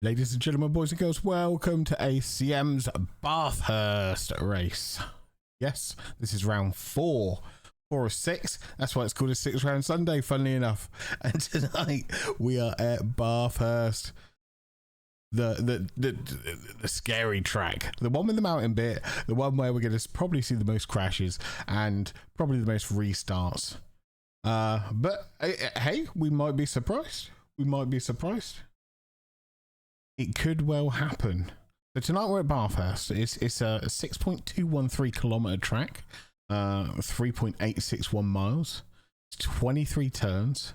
Ladies and gentlemen, boys and girls, welcome to ACM's Bathurst race. Yes, this is round 4 of 6. That's why it's called a 6-round Sunday, funnily enough. And tonight we are at Bathurst, the scary track, the one with the mountain bit, the one where we're going to probably see the most crashes and probably the most restarts. But hey, we might be surprised. It could well happen. So tonight we're at Bathurst. It's a 6.213 kilometer track, 3.861 miles, 23 turns.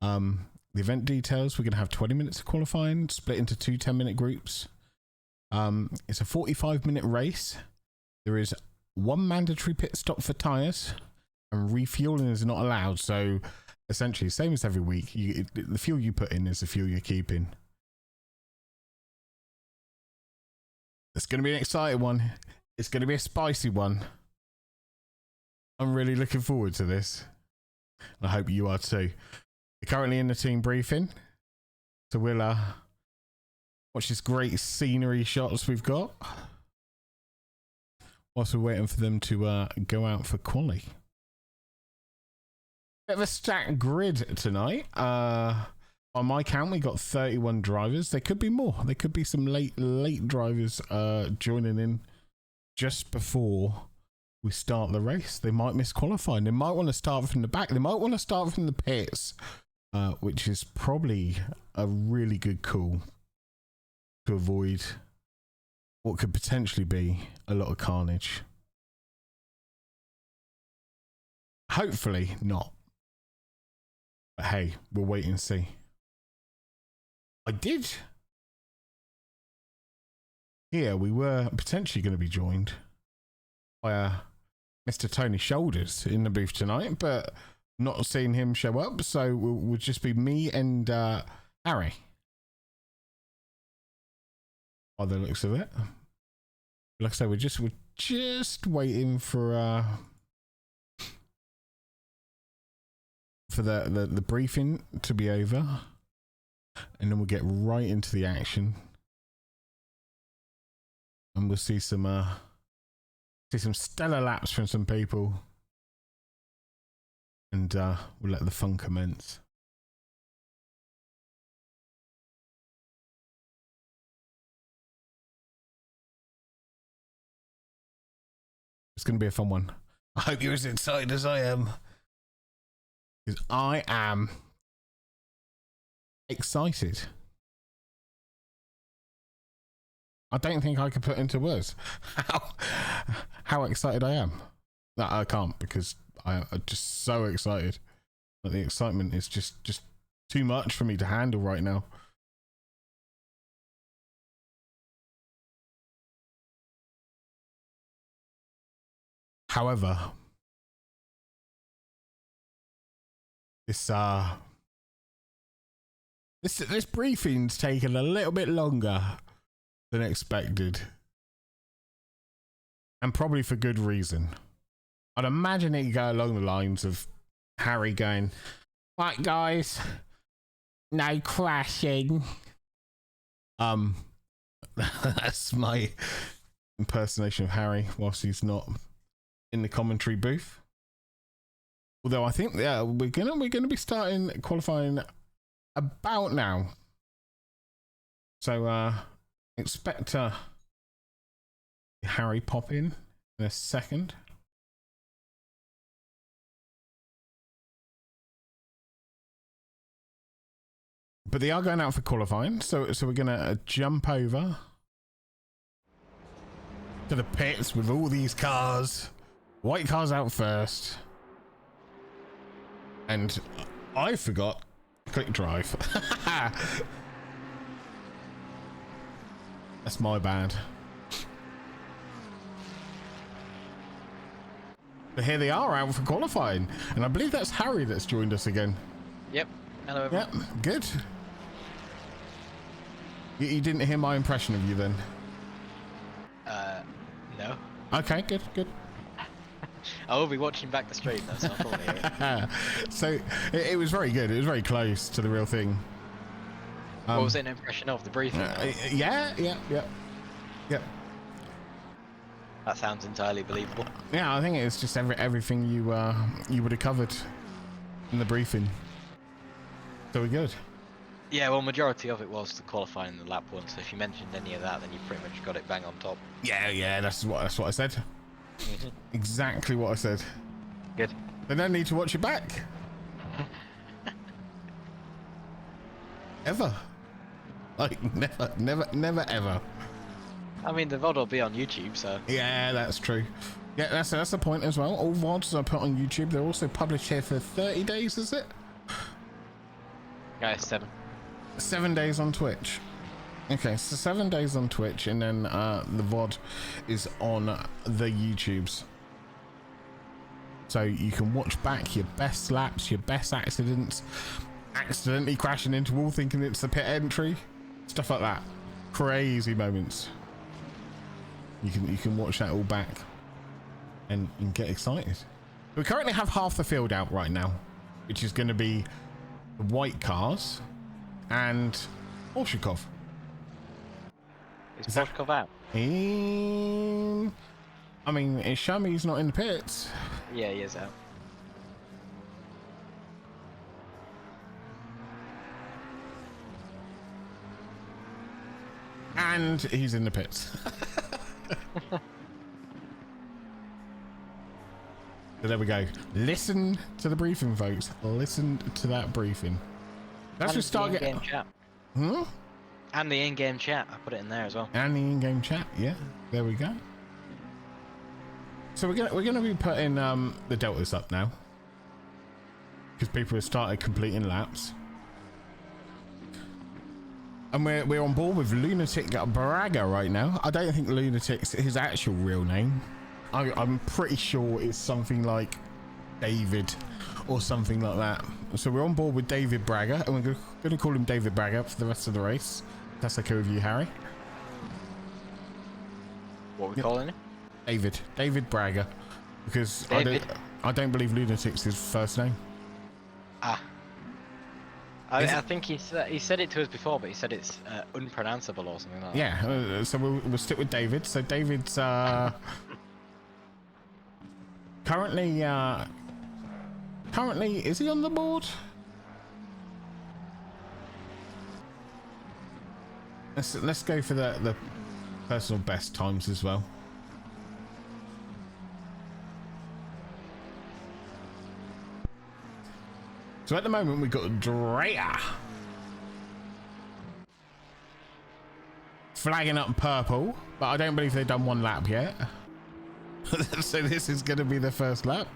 The event details: we're going to have 20 minutes of qualifying, split into two 10-minute groups. It's a 45-minute race. There is one mandatory pit stop for tyres, and refueling is not allowed. So essentially, same as every week, the fuel you put in is the fuel you're keeping. It's going to be an exciting one. It's going to be a spicy one. I'm really looking forward to this. I hope you are too. We're currently in the team briefing, so we'll watch this great scenery shots we've got whilst we're waiting for them to go out for quali. Bit of a stacked grid tonight. On my count, we got 31 drivers. There could be more. There could be some late drivers joining in just before we start the race. They might miss qualifying. They might want to start from the back. They might want to start from the pits, which is probably a really good call to avoid what could potentially be a lot of carnage. Hopefully not. But hey, we'll wait and see. I did hear we were potentially going to be joined by Mr. Tony Shoulders in the booth tonight, but not seeing him show up, so we'll just be me and Harry by the looks of it. Like I say, we're just waiting for the briefing to be over. And then we'll get right into the action, and we'll see some stellar laps from some people, and we'll let the fun commence. It's going to be a fun one. I hope you're as excited as I am, because I am excited. I don't think I could put into words how excited I am. No, I can't, because I'm just so excited. But the excitement is just too much for me to handle right now. However, This briefing's taken a little bit longer than expected, and probably for good reason. I'd imagine it'd go along the lines of Harry going, "Right, guys, no crashing." That's my impersonation of Harry whilst he's not in the commentary booth. Although I think we're gonna be starting qualifying about now, so expect Harry pop in a second. But they are going out for qualifying, so we're gonna jump over to the pits with all these cars. White cars out first, and I forgot click drive. That's my bad. But here they are out for qualifying, and I believe that's Harry that's joined us again. Yep. Hello everyone. Yep, good. You didn't hear my impression of you then? No. Okay, good. I will be watching back the stream though, so I'll probably hear it. So it was very good. It was very close to the real thing. What was it an impression of the briefing? Yeah. That sounds entirely believable. Yeah, I think it's just everything you would have covered in the briefing. So we're good. Yeah, well, majority of it was the qualifying the lap one. So if you mentioned any of that, then you pretty much got it bang on top. Yeah, that's what I said. Exactly what I said. Good. They don't need to watch it back. Ever. Like never ever. I mean, the VOD will be on YouTube, so. Yeah, that's true. Yeah, that's the point as well. All VODs are put on YouTube. They're also published here for 30 days, is it? Yeah, 7. 7 days on Twitch. Okay, so 7 days on Twitch, and then the VOD is on the YouTubes. So you can watch back your best laps, your best accidents, accidentally crashing into wall thinking it's the pit entry, stuff like that. Crazy moments. You can watch that all back and get excited. We currently have half the field out right now, which is going to be the white cars and Orshikov. Is Orshikov out? I mean, it's shown me he's not in the pits. Yeah, he is out. And he's in the pits. So there we go. Listen to the briefing, folks. Listen to that briefing. That's just start getting. Chat. Hmm? And the in-game chat. I put it in there as well. And the in-game chat. Yeah, there we go. So we're gonna be putting the deltas up now because people have started completing laps. And we're on board with Lunatic Braga right now. I don't think Lunatic's his actual real name. I'm pretty sure it's something like David or something like that. So we're on board with David Braga, and we're going to call him David Braga for the rest of the race. That's okay with you, Harry? What are we calling him? David Braga, because David? I don't believe Lunatic's his first name. Ah. I think he said it to us before, but he said it's unpronounceable or something like that. Yeah, so we'll stick with David. So David's currently is he on the board? Let's go for the personal best times as well. So at the moment we've got Drea flagging up purple, but I don't believe they've done one lap yet. So this is going to be the first lap.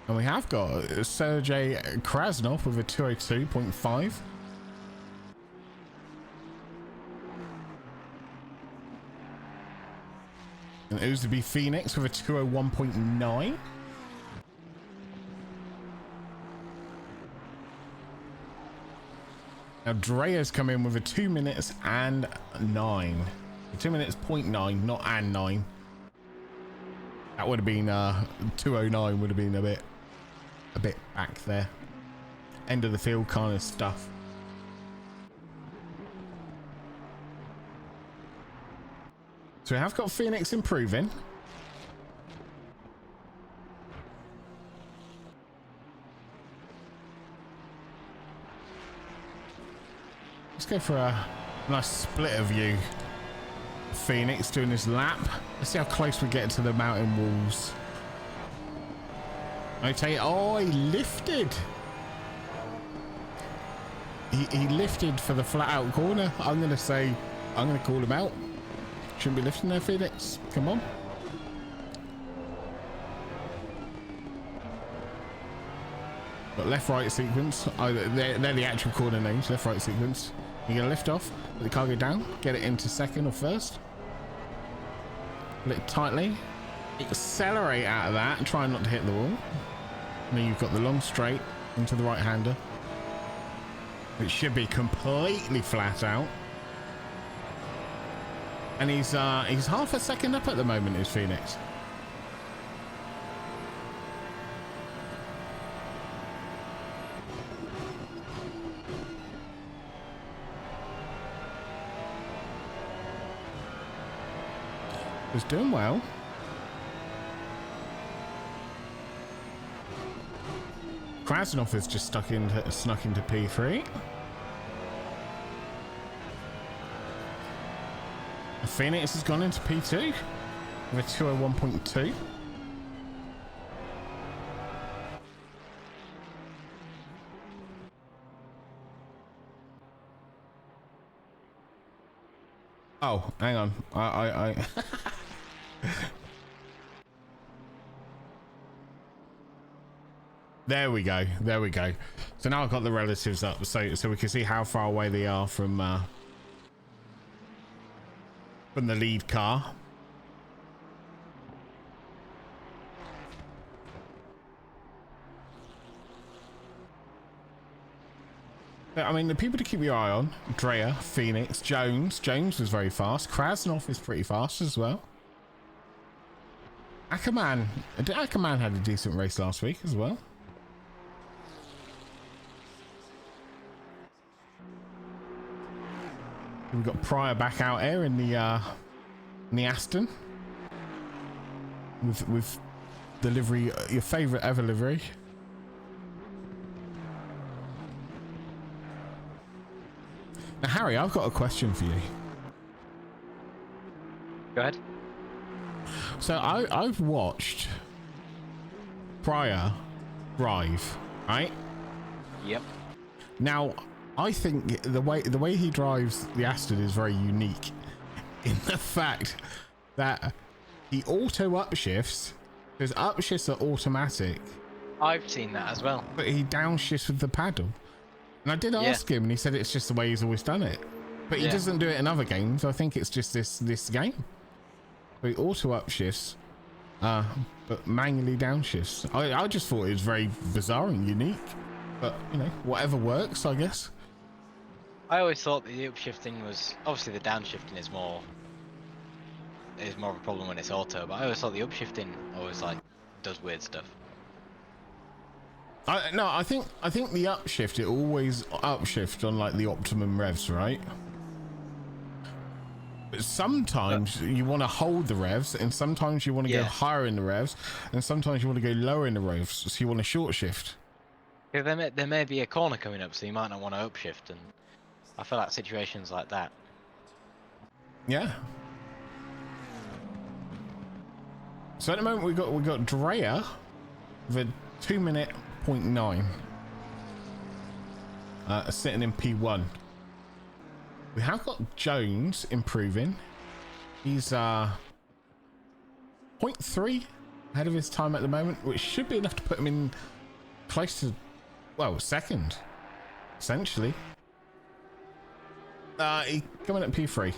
And we have got Sergey Krasnov with a 202.5. And Uzabe Phoenix with a 201.9. Now Drea's come in with a 2 minutes and 9. 2 minutes 0.9, not and 9. That would have been 209 would have been a bit back there. End of the field kind of stuff. So we have got Phoenix improving. Let's go for a nice split of you. Phoenix doing this lap. Let's see how close we get to the mountain walls. Okay, oh, he lifted. He lifted for the flat out corner. I'm going to call him out. Shouldn't be lifting there, Phoenix. Come on. But left right sequence. Oh, they're the actual corner names. Left right sequence. You're going to lift off, let the car go down, get it into second or first. Pull it tightly. Accelerate out of that and try not to hit the wall. And then you've got the long straight into the right hander. It should be completely flat out. And he's half a second up at the moment, is Phoenix. was doing well. Krasnov is just snuck into P3. Phoenix has gone into P2 with a 201.2. Oh, hang on. I There we go. There we go. So now I've got the relatives up, so we can see how far away they are from the lead car. I mean, the people to keep your eye on: Drea, Phoenix, Jones. Jones was very fast. Krasnov is pretty fast as well. Ackerman had a decent race last week as well. We've got Pryor back out here in the Aston with the livery, your favourite ever livery. Now, Harry, I've got a question for you. Go ahead. So I've watched Pryor drive, right? Yep. Now, I think the way he drives the Aston is very unique in the fact that he auto upshifts, because upshifts are automatic. I've seen that as well. But he downshifts with the paddle. And I did ask him, and he said it's just the way he's always done it. But he doesn't do it in other games. I think it's just this game. So he auto upshifts, but manually downshifts. I just thought it was very bizarre and unique. But, you know, whatever works, I guess. I always thought the upshifting was, obviously the downshifting is more of a problem when it's auto, but I always thought the upshifting always like does weird stuff. I think the upshift, it always upshift on like the optimum revs, right? But sometimes you want to hold the revs, and sometimes you want to go higher in the revs, and sometimes you want to go lower in the revs, so you want to short shift. Yeah, there may be a corner coming up, so you might not want to upshift, and I feel like situations like that. Yeah. So at the moment we got Drea with a 2-minute 0.9 sitting in P1. We have got Jones improving. He's 0.3 ahead of his time at the moment, which should be enough to put him in close to, well, second, essentially. He coming at P3.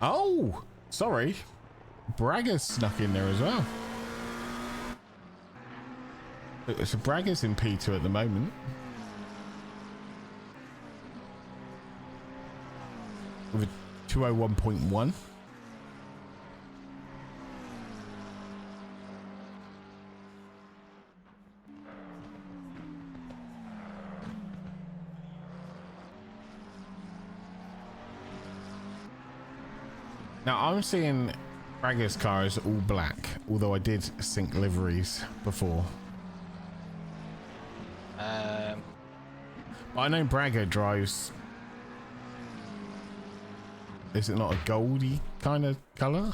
Oh, sorry. Bragger's snuck in there as well. So Bragger's in P2 at the moment. With a 201.1. Now I'm seeing Bragger's car is all black, although I did sync liveries before. But I know Bragger drives. Is it not a goldy kind of color?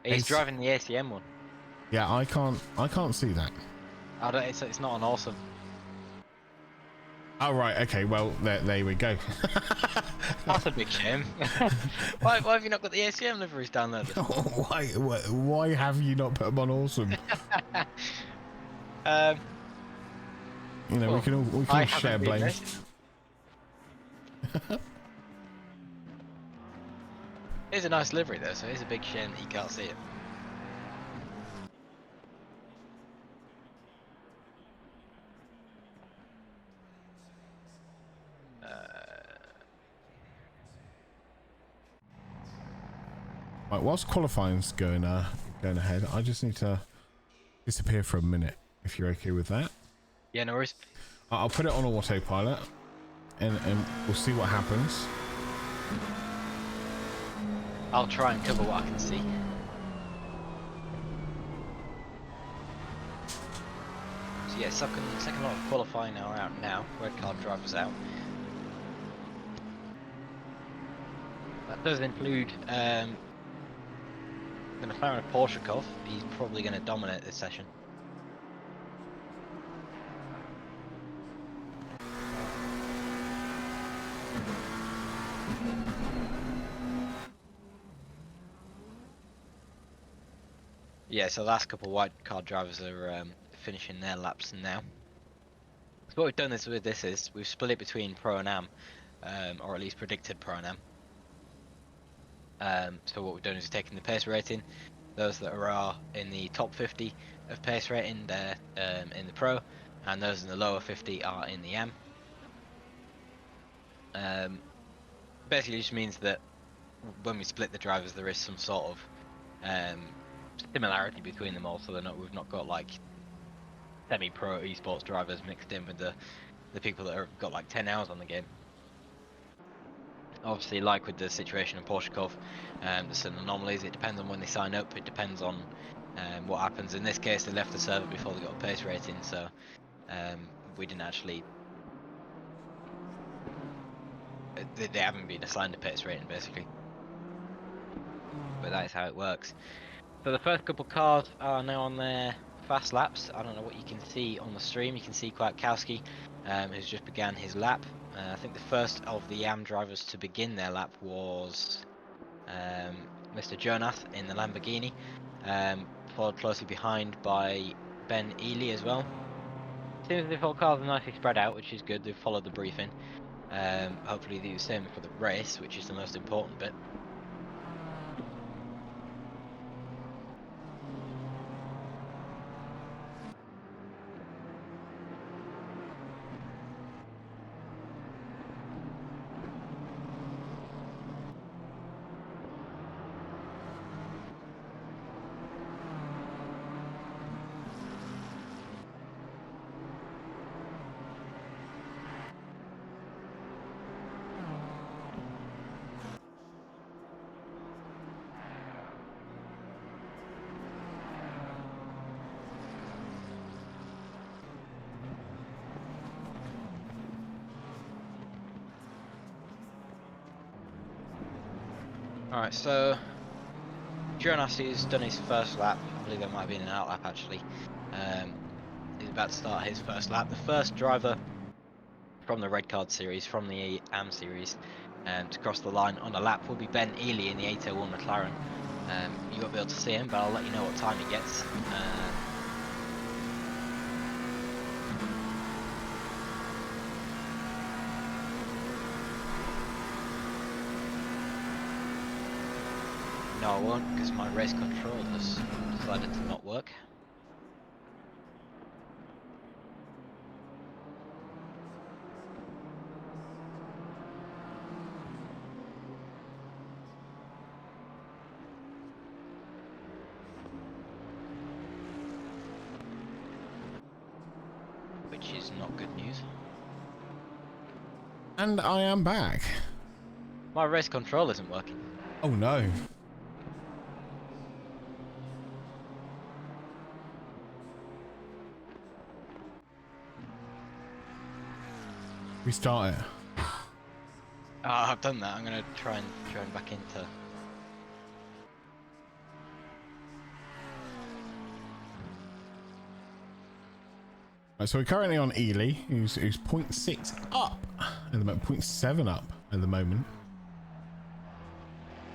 He's driving the ACM one. Yeah, I can't see that. It's not an awesome. Oh right, okay. Well, there we go. That's a big shame. why have you not got the ACM liveries down there? Why have you not put them on awesome? You know, well, we can all share blame. It's a nice livery though, so it's a big shame that you can't see it. Right, whilst qualifying's going ahead, I just need to disappear for a minute, if you're okay with that. Yeah, no worries. I'll put it on autopilot, and we'll see what happens. I'll try and cover what I can see. So yeah, second lot of qualifying are out now. Red card drivers out. That does include the McLaren of Porshakov. He's probably going to dominate this session. Yeah, so the last couple of white card drivers are finishing their laps now. So what we've done with this is we've split it between Pro and Am, or at least predicted Pro and Am. So what we've done is taking the pace rating. Those that are in the top 50 of pace rating, they're in the Pro, and those in the lower 50 are in the Am. Basically just means that when we split the drivers, there is some sort of similarity between them all, so we've not got like semi-pro esports drivers mixed in with the people that have got like 10 hours on the game. Obviously, like with the situation in Porshakov, there's some anomalies. It depends on when they sign up. It depends on what happens. In this case, they left the server before they got a pace rating, so we didn't actually. They haven't been assigned a pace rating, basically. But that is how it works. So the first couple cars are now on their fast laps. I don't know what you can see on the stream. You can see Kwiatkowski, who's just began his lap. I think the first of the YAM drivers to begin their lap was Mr. Jonas in the Lamborghini, followed closely behind by Ben Ely as well. Seems as if all cars are nicely spread out, which is good. They've followed the briefing. Hopefully they do the same for the race, which is the most important bit. Alright, so Jonas has done his first lap. I believe there might have been an out lap actually. He's about to start his first lap. The first driver from the red card series, from the AM series, to cross the line on a lap will be Ben Ely in the 801 McLaren. You won't be able to see him, but I'll let you know what time he gets. No, I won't, because my race control has decided to not work. Which is not good news. And I am back. My race control isn't working. Oh no. Restart it. I've done that. I'm gonna try and join back into. Right, so we're currently on Ely, who's 0.6 up at the moment, 0.7 up at the moment.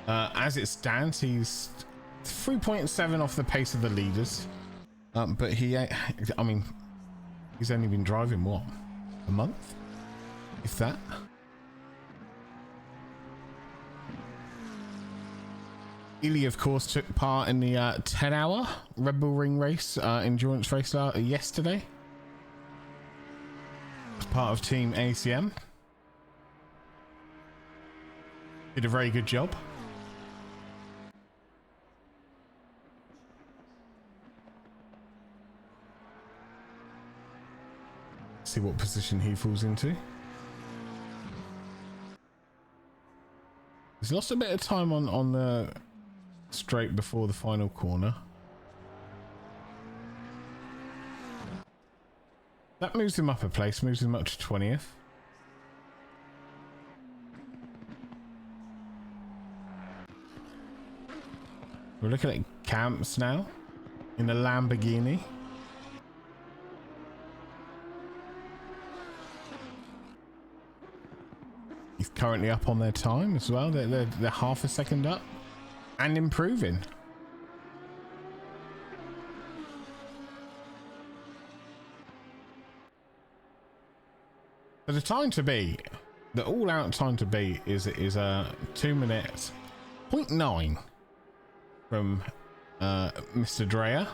As it stands, he's 3.7 off the pace of the leaders. But I mean, he's only been driving what, a month, if that. Ely, of course, took part in the 10-hour Red Bull Ring race, endurance race yesterday. As part of Team ACM. Did a very good job. See what position he falls into. He's lost a bit of time on the straight before the final corner. That moves him up a place, moves him up to 20th. We're looking at camps now in a Lamborghini. He's currently up on their time as well. They're half a second up and improving. So the time to beat, the all-out time to beat is 2 minutes 0.9 from Mr. Dreyer.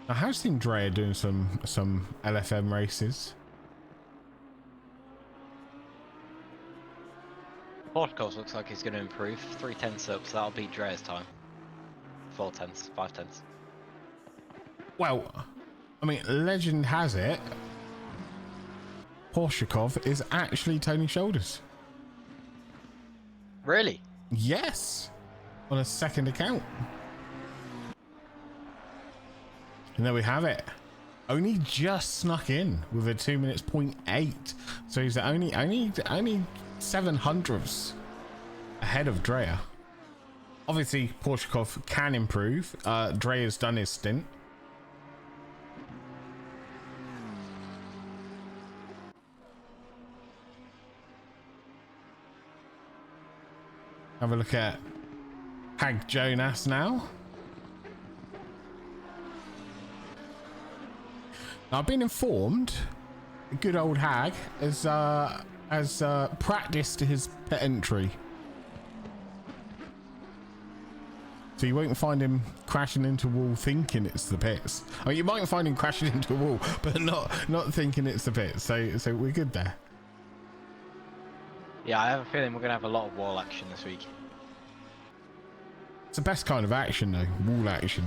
I have seen Dreyer doing some LFM races. Portugal's looks like he's going to improve. 3/10 up, so that'll beat Dreyer's time. 4/10, 5/10. Well, I mean, legend has it, Porshakov is actually Tony Shoulders. Really? Yes, on a second account. And there we have it. Only just snuck in with a 2 minutes 0.8. So he's only 7/100ths ahead of Dreyer. Obviously, Porshakov can improve. Dreyer's done his stint. Have a look at Hag Jonas now. Now, I've been informed good old Hag has practiced his pit entry. So you won't find him crashing into a wall thinking it's the pits. I mean, you might find him crashing into a wall, but not thinking it's the pits. So we're good there. Yeah, I have a feeling we're going to have a lot of wall action this week. It's the best kind of action though, wall action.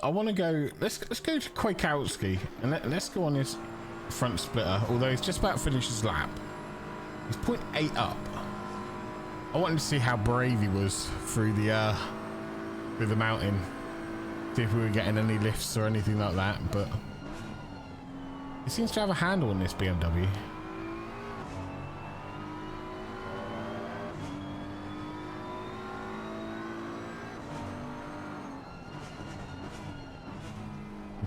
I want to go. Let's go to Kwiatkowski and let's go on his front splitter. Although he's just about finished his lap, he's 0.8 up. I wanted to see how brave he was through the mountain. See if we were getting any lifts or anything like that. But he seems to have a handle on this BMW.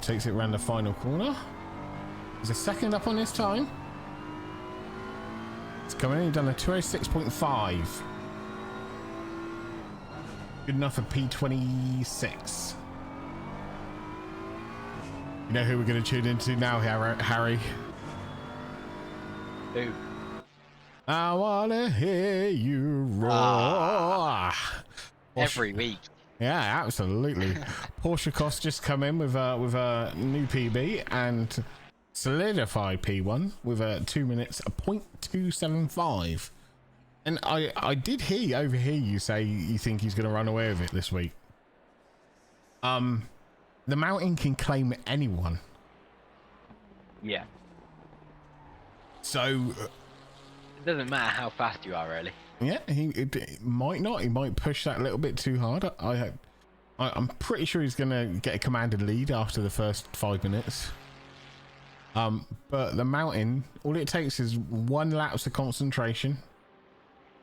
Takes it around the final corner. He's a second up on his time. It's coming in. He's done a 206.5. Good enough for P26. You know who we're going to tune into now, Harry? Who? I want to hear you roar. Every week. Yeah, absolutely. Porsche just come in with a new PB and solidify P1 with a 2 minutes 0.275. And I did overhear you say you think he's going to run away with it this week. The mountain can claim anyone. Yeah. So it doesn't matter how fast you are, really. Yeah, it might not. He might push that a little bit too hard. I'm pretty sure he's going to get a commanded lead after the first 5 minutes. But the mountain, all it takes is 1 lapse of concentration.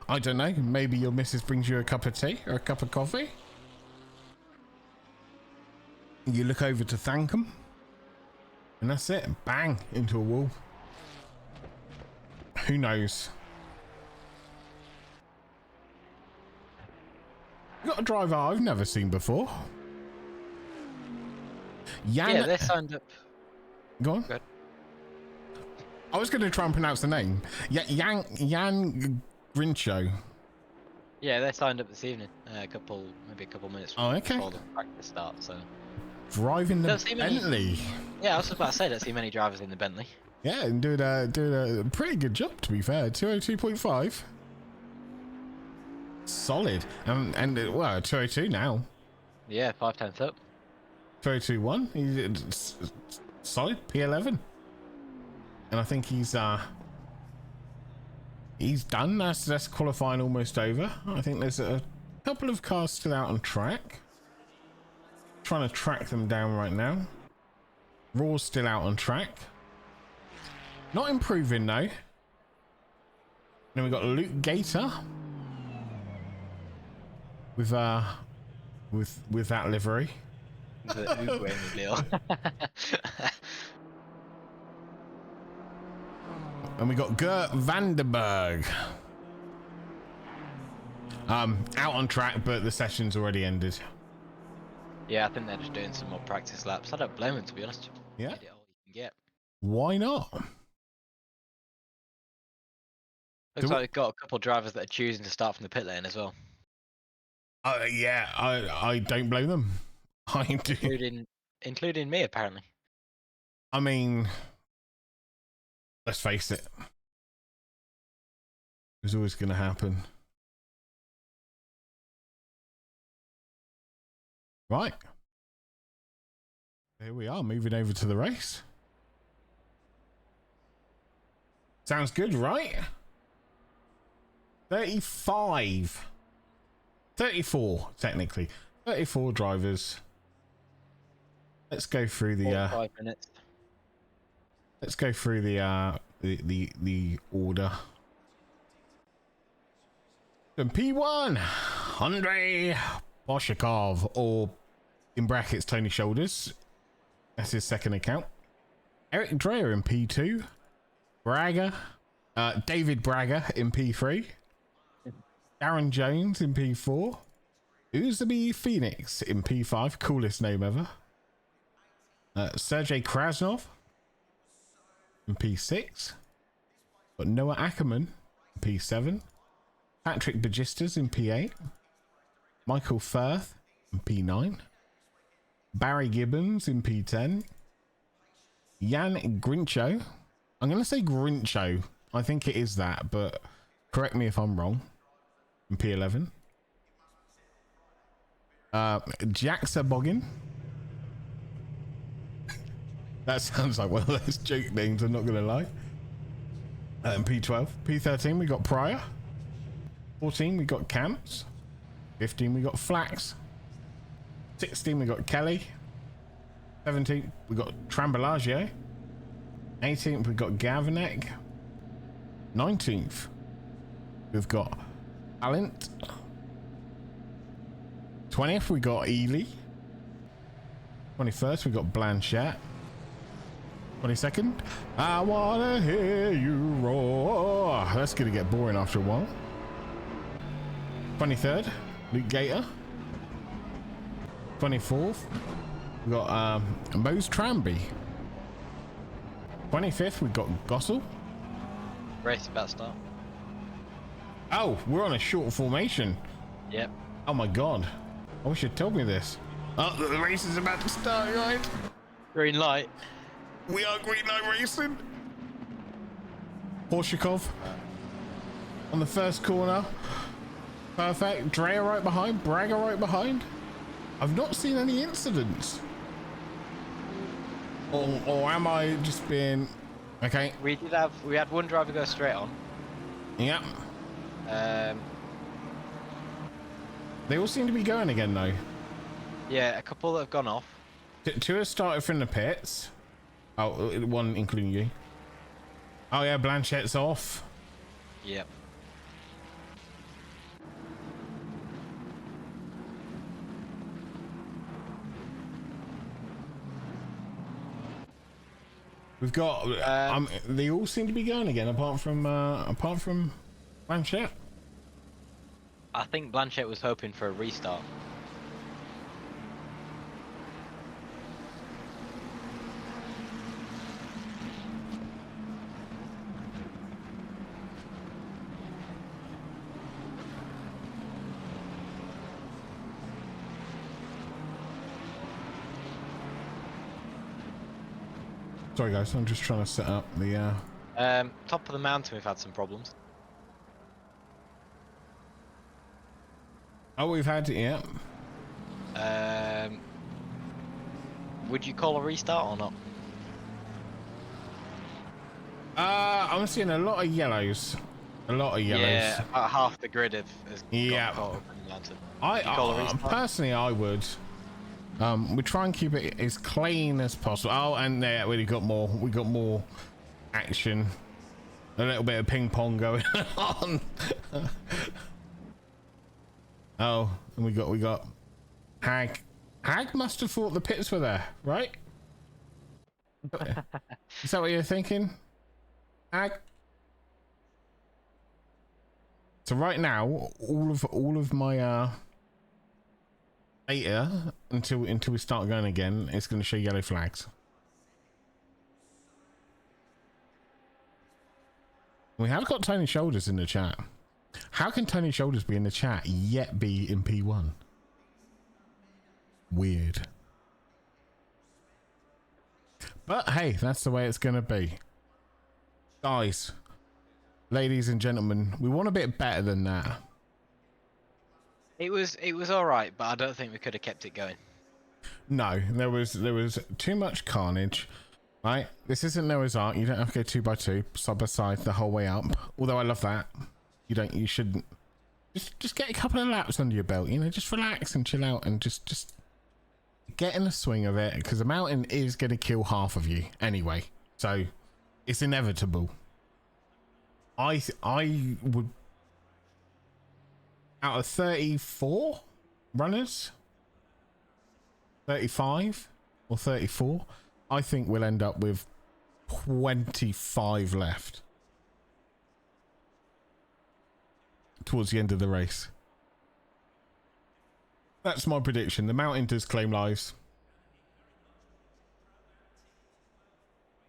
I don't know. Maybe your missus brings you a cup of tea or a cup of coffee. You look over to thank them. And that's it. Bang, into a wall. Who knows? Got a driver I've never seen before. Yeah, they signed up. Go on. Good. I was going to try and pronounce the name. Jan Grincho. Yeah, they signed up this evening. Maybe a couple minutes before the practice starts. So driving the Bentley. Yeah, I was about to say, don't see many drivers in the Bentley. Yeah, and doing a pretty good job, to be fair. 202.5. Solid. And well, 202 now. Yeah, 5/10 up. 3-2-1. He's solid P11, and I think he's done. That's qualifying almost over. I think there's a couple of cars still out on track. Trying to track them down right now. Raw's still out on track. Not improving though. Then we got Luke Gator with that livery. And we got Gert Vanderberg. Out on track, but the session's already ended. Yeah, I think they're just doing some more practice laps. I don't blame them, to be honest. Yeah. Get it all you can get. Why not? Looks like we've got a couple of drivers that are choosing to start from the pit lane as well. Yeah, I don't blame them. I do. Including me, apparently. I mean, let's face it. It's always going to happen. Right. Here we are, moving over to the race. Sounds good, right? 35. 34, technically. 34 drivers. Let's go through the 5 minutes. Let's go through the order. And P1, Andrei Boshikov, or in brackets Tony Shoulders. That's his second account. Eric Dreyer in P2. Braga, David Braga in P3. Darren Jones in P4. Uzabi Phoenix in P5. Coolest name ever. Sergey Krasnov in P6. Got Noah Ackerman in P7. Patrick Bagistas in P8. Michael Firth in P9. Barry Gibbons in P10. Jan Grincho. I'm going to say Grincho. I think it is that, but correct me if I'm wrong. In P11. Jaxa Boggin. That sounds like one of those joke names, I'm not going to lie. In P12. P13, we got Pryor. 14, we got Camps. 15, we got Flax. 16, we got Kelly. 17, we got Trambalagio. 18th, we got Gavanek. 19th, we've got Alent. 20th, we got Ely. 21st, we got Blanchett. 22nd, I wanna hear you roar. That's gonna get boring after a while. 23rd, Luke Gator. 24th, we got Mose Tranby. 25th, we got Gossel. Race about to start. Oh, we're on a short formation. Yep. Oh my god. I wish you'd told me this. Oh, the race is about to start, right? Green light. We are green light racing. Horshikov on the first corner. Perfect. Dreyer right behind. Braga right behind. I've not seen any incidents. Or am I just being... Okay. We had one driver go straight on. Yeah. They all seem to be going again though. Yeah, a couple that have gone off. Two have started from the pits. Oh, one including you. Oh yeah, Blanchett's off. Yep. We've got. They all seem to be going again, apart from Blanchett. I think Blanchett was hoping for a restart. Sorry guys, I'm just trying to set up the Top of the mountain we've had some problems. Oh, we've had, yeah. Would you call a restart or not? I'm seeing a lot of yellows. A lot of yellows. Yeah, about half the grid has Yeah. got caught up in the mountain. I Would you call a restart? personally, I would. We try and keep it as clean as possible. Oh, and there we got more. We got more action. A little bit of ping pong going on. Oh, and we got Hag. Hag must have thought the pits were there, right? Is that what you're thinking, Hag? So right now, all of my data until we start going again, it's going to show yellow flags. We have got Tony Shoulders in the chat. How can Tony Shoulders be in the chat yet be in P1? Weird. But hey, that's the way it's going to be. Guys, ladies and gentlemen, we want a bit better than that. It was all right, but I don't think we could have kept it going. No, there was too much carnage. Right, this isn't Noah's Ark. You don't have to go 2 by 2 side by side the whole way up. Although I love that. You shouldn't. Just get a couple of laps under your belt. You know, just relax and chill out and just get in the swing of it, because the mountain is going to kill half of you anyway. So it's inevitable. I would, out of 34 runners, 35 or 34. I think we'll end up with 25 left towards the end of the race. That's my prediction. The mountain does claim lives.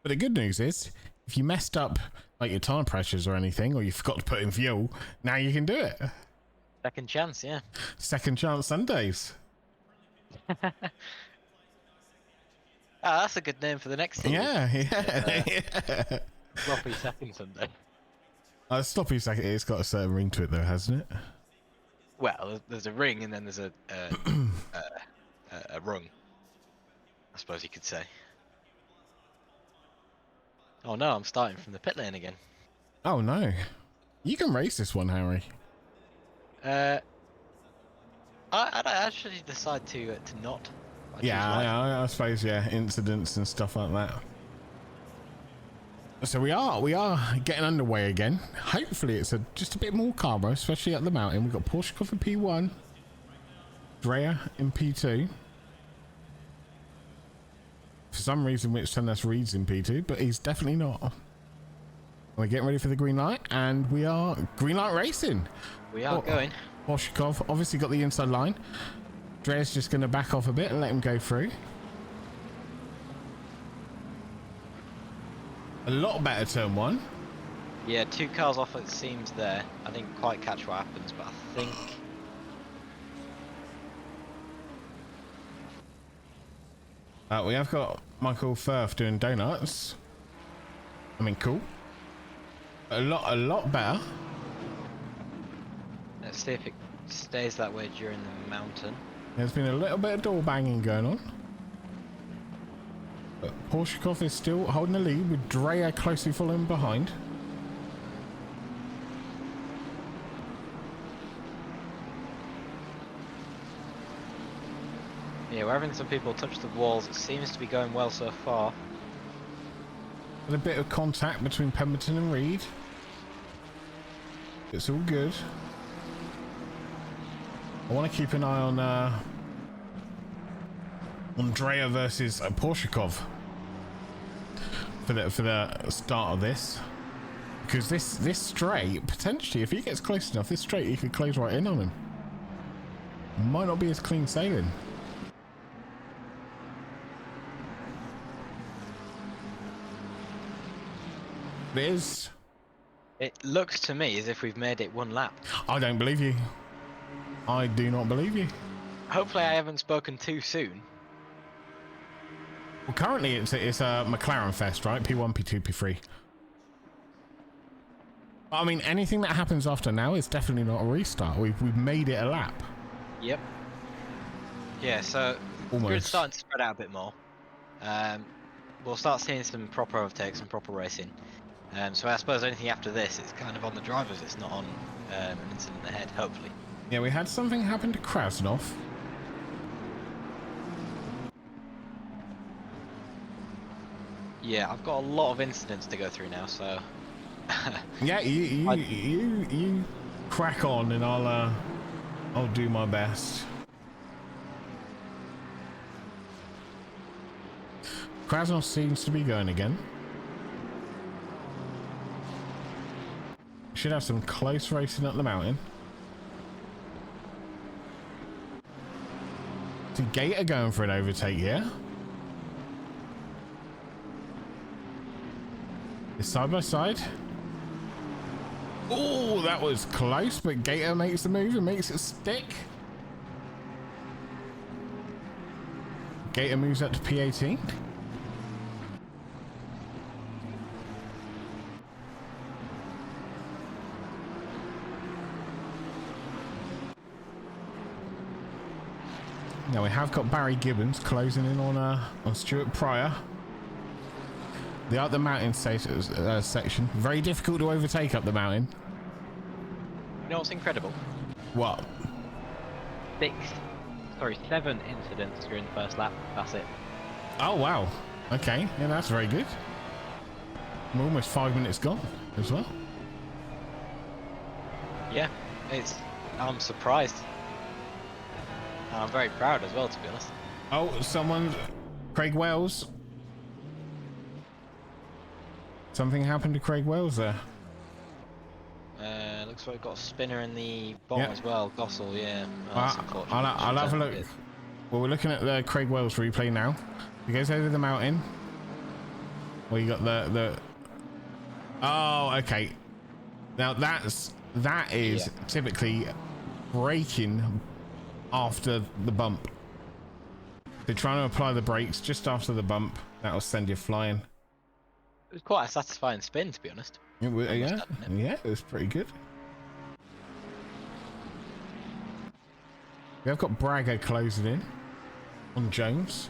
But the good news is, if you messed up like your tire pressures or anything, or you forgot to put in fuel, now you can do it. Second chance, yeah. Second chance Sundays. Ah, that's a good name for the next series. Yeah. Sloppy Second Sunday. Sloppy second. It's got a certain ring to it, though, hasn't it? Well, there's a ring and then there's a rung, I suppose you could say. Oh no, I'm starting from the pit lane again. Oh no, you can race this one, Harry. I'd actually decide to not. I suppose, yeah, incidents and stuff like that. So we are getting underway again. Hopefully it's just a bit more calmer, especially at the mountain. We've got Porsche in P1, Drea in P2. For some reason, which telling us Reed's in P2, but he's definitely not. We're getting ready for the green light, and we are green light racing. We are going. Porsche obviously got the inside line. Dre's just going to back off a bit and let him go through. A lot better turn one. Yeah, 2 cars off it seems there. I didn't quite catch what happens, but I think... We have got Michael Firth doing donuts. I mean, cool. A lot better. Let's see if it stays that way during the mountain. There's been a little bit of door banging going on. But Porsche is still holding the lead with Drea closely following behind. Yeah, we're having some people touch the walls. It seems to be going well so far. And a bit of contact between Pemberton and Reed. It's all good. I want to keep an eye on Drea versus Porshikov for the start of this, because this straight, potentially, if he gets close enough, this straight he could close right in on him. Might not be as clean sailing. It is. It looks to me as if we've made it 1 lap. I don't believe you. I do not believe you. Hopefully I haven't spoken too soon. Well, currently it's a McLaren fest, right? P1, P2, P3. I mean, anything that happens after now is definitely not a restart. We've made it a lap. Yep. Yeah, so Almost. grid's starting to spread out a bit more. We'll start seeing some proper overtakes and proper racing. So I suppose anything after this, it's kind of on the drivers. It's not on an incident ahead, hopefully. Yeah, we had something happen to Krasnov. Yeah, I've got a lot of incidents to go through now, so. Yeah, you crack on, and I'll do my best. Krasnov seems to be going again. Should have some close racing up the mountain. See Gator going for an overtake here. It's side by side. Oh, that was close, but Gator makes the move and makes it stick. Gator moves up to P18. Now we have got Barry Gibbons closing in on Stuart Pryor. The up the mountain section, very difficult to overtake up the mountain. You know what's incredible? What? 7 incidents during the first lap. That's it. Oh wow. Okay, yeah, that's very good. We're almost 5 minutes gone as well. Yeah, I'm surprised. And I'm very proud as well, to be honest. Oh, Craig Wells. Something happened to Craig Wells there. Looks like we've got a spinner in the bottom as well. Gossel, yeah. I'll have a look. Well, we're looking at the Craig Wells replay now. He goes over the mountain. Well, you got the. Oh, okay. Now that is typically braking after the bump. They're trying to apply the brakes just after the bump. That'll send you flying. It was quite a satisfying spin, to be honest. Yeah, it was pretty good. They've got Braga closing in on Jones.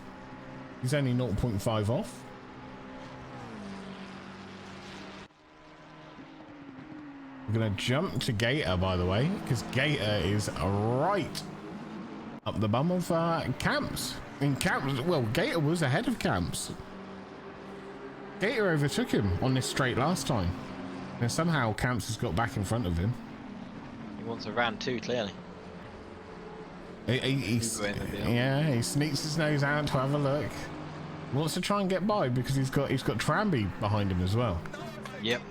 He's only 0.5 off. We're going to jump to Gator, by the way, because Gator is right up the bum of Camps. In Camps, well, Gator was ahead of Camps. Gator overtook him on this straight last time. And somehow Camps has got back in front of him. He wants a round 2, clearly. He sneaks his nose out to have a look. He wants to try and get by because he's got Tramby behind him as well. Yep.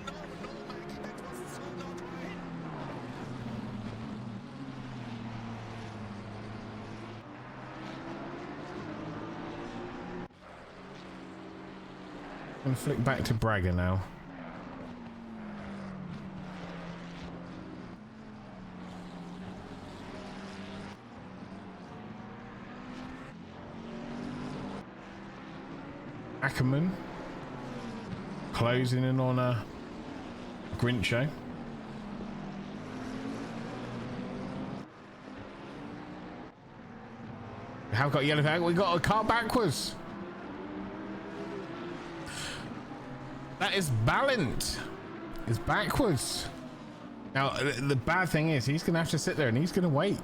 I'm gonna flick back to Braga now. Ackerman closing in on a Grincho. We have got yellow flag. We got a car backwards. That is Ballant. It's backwards. Now the bad thing is he's gonna have to sit there and he's gonna wait.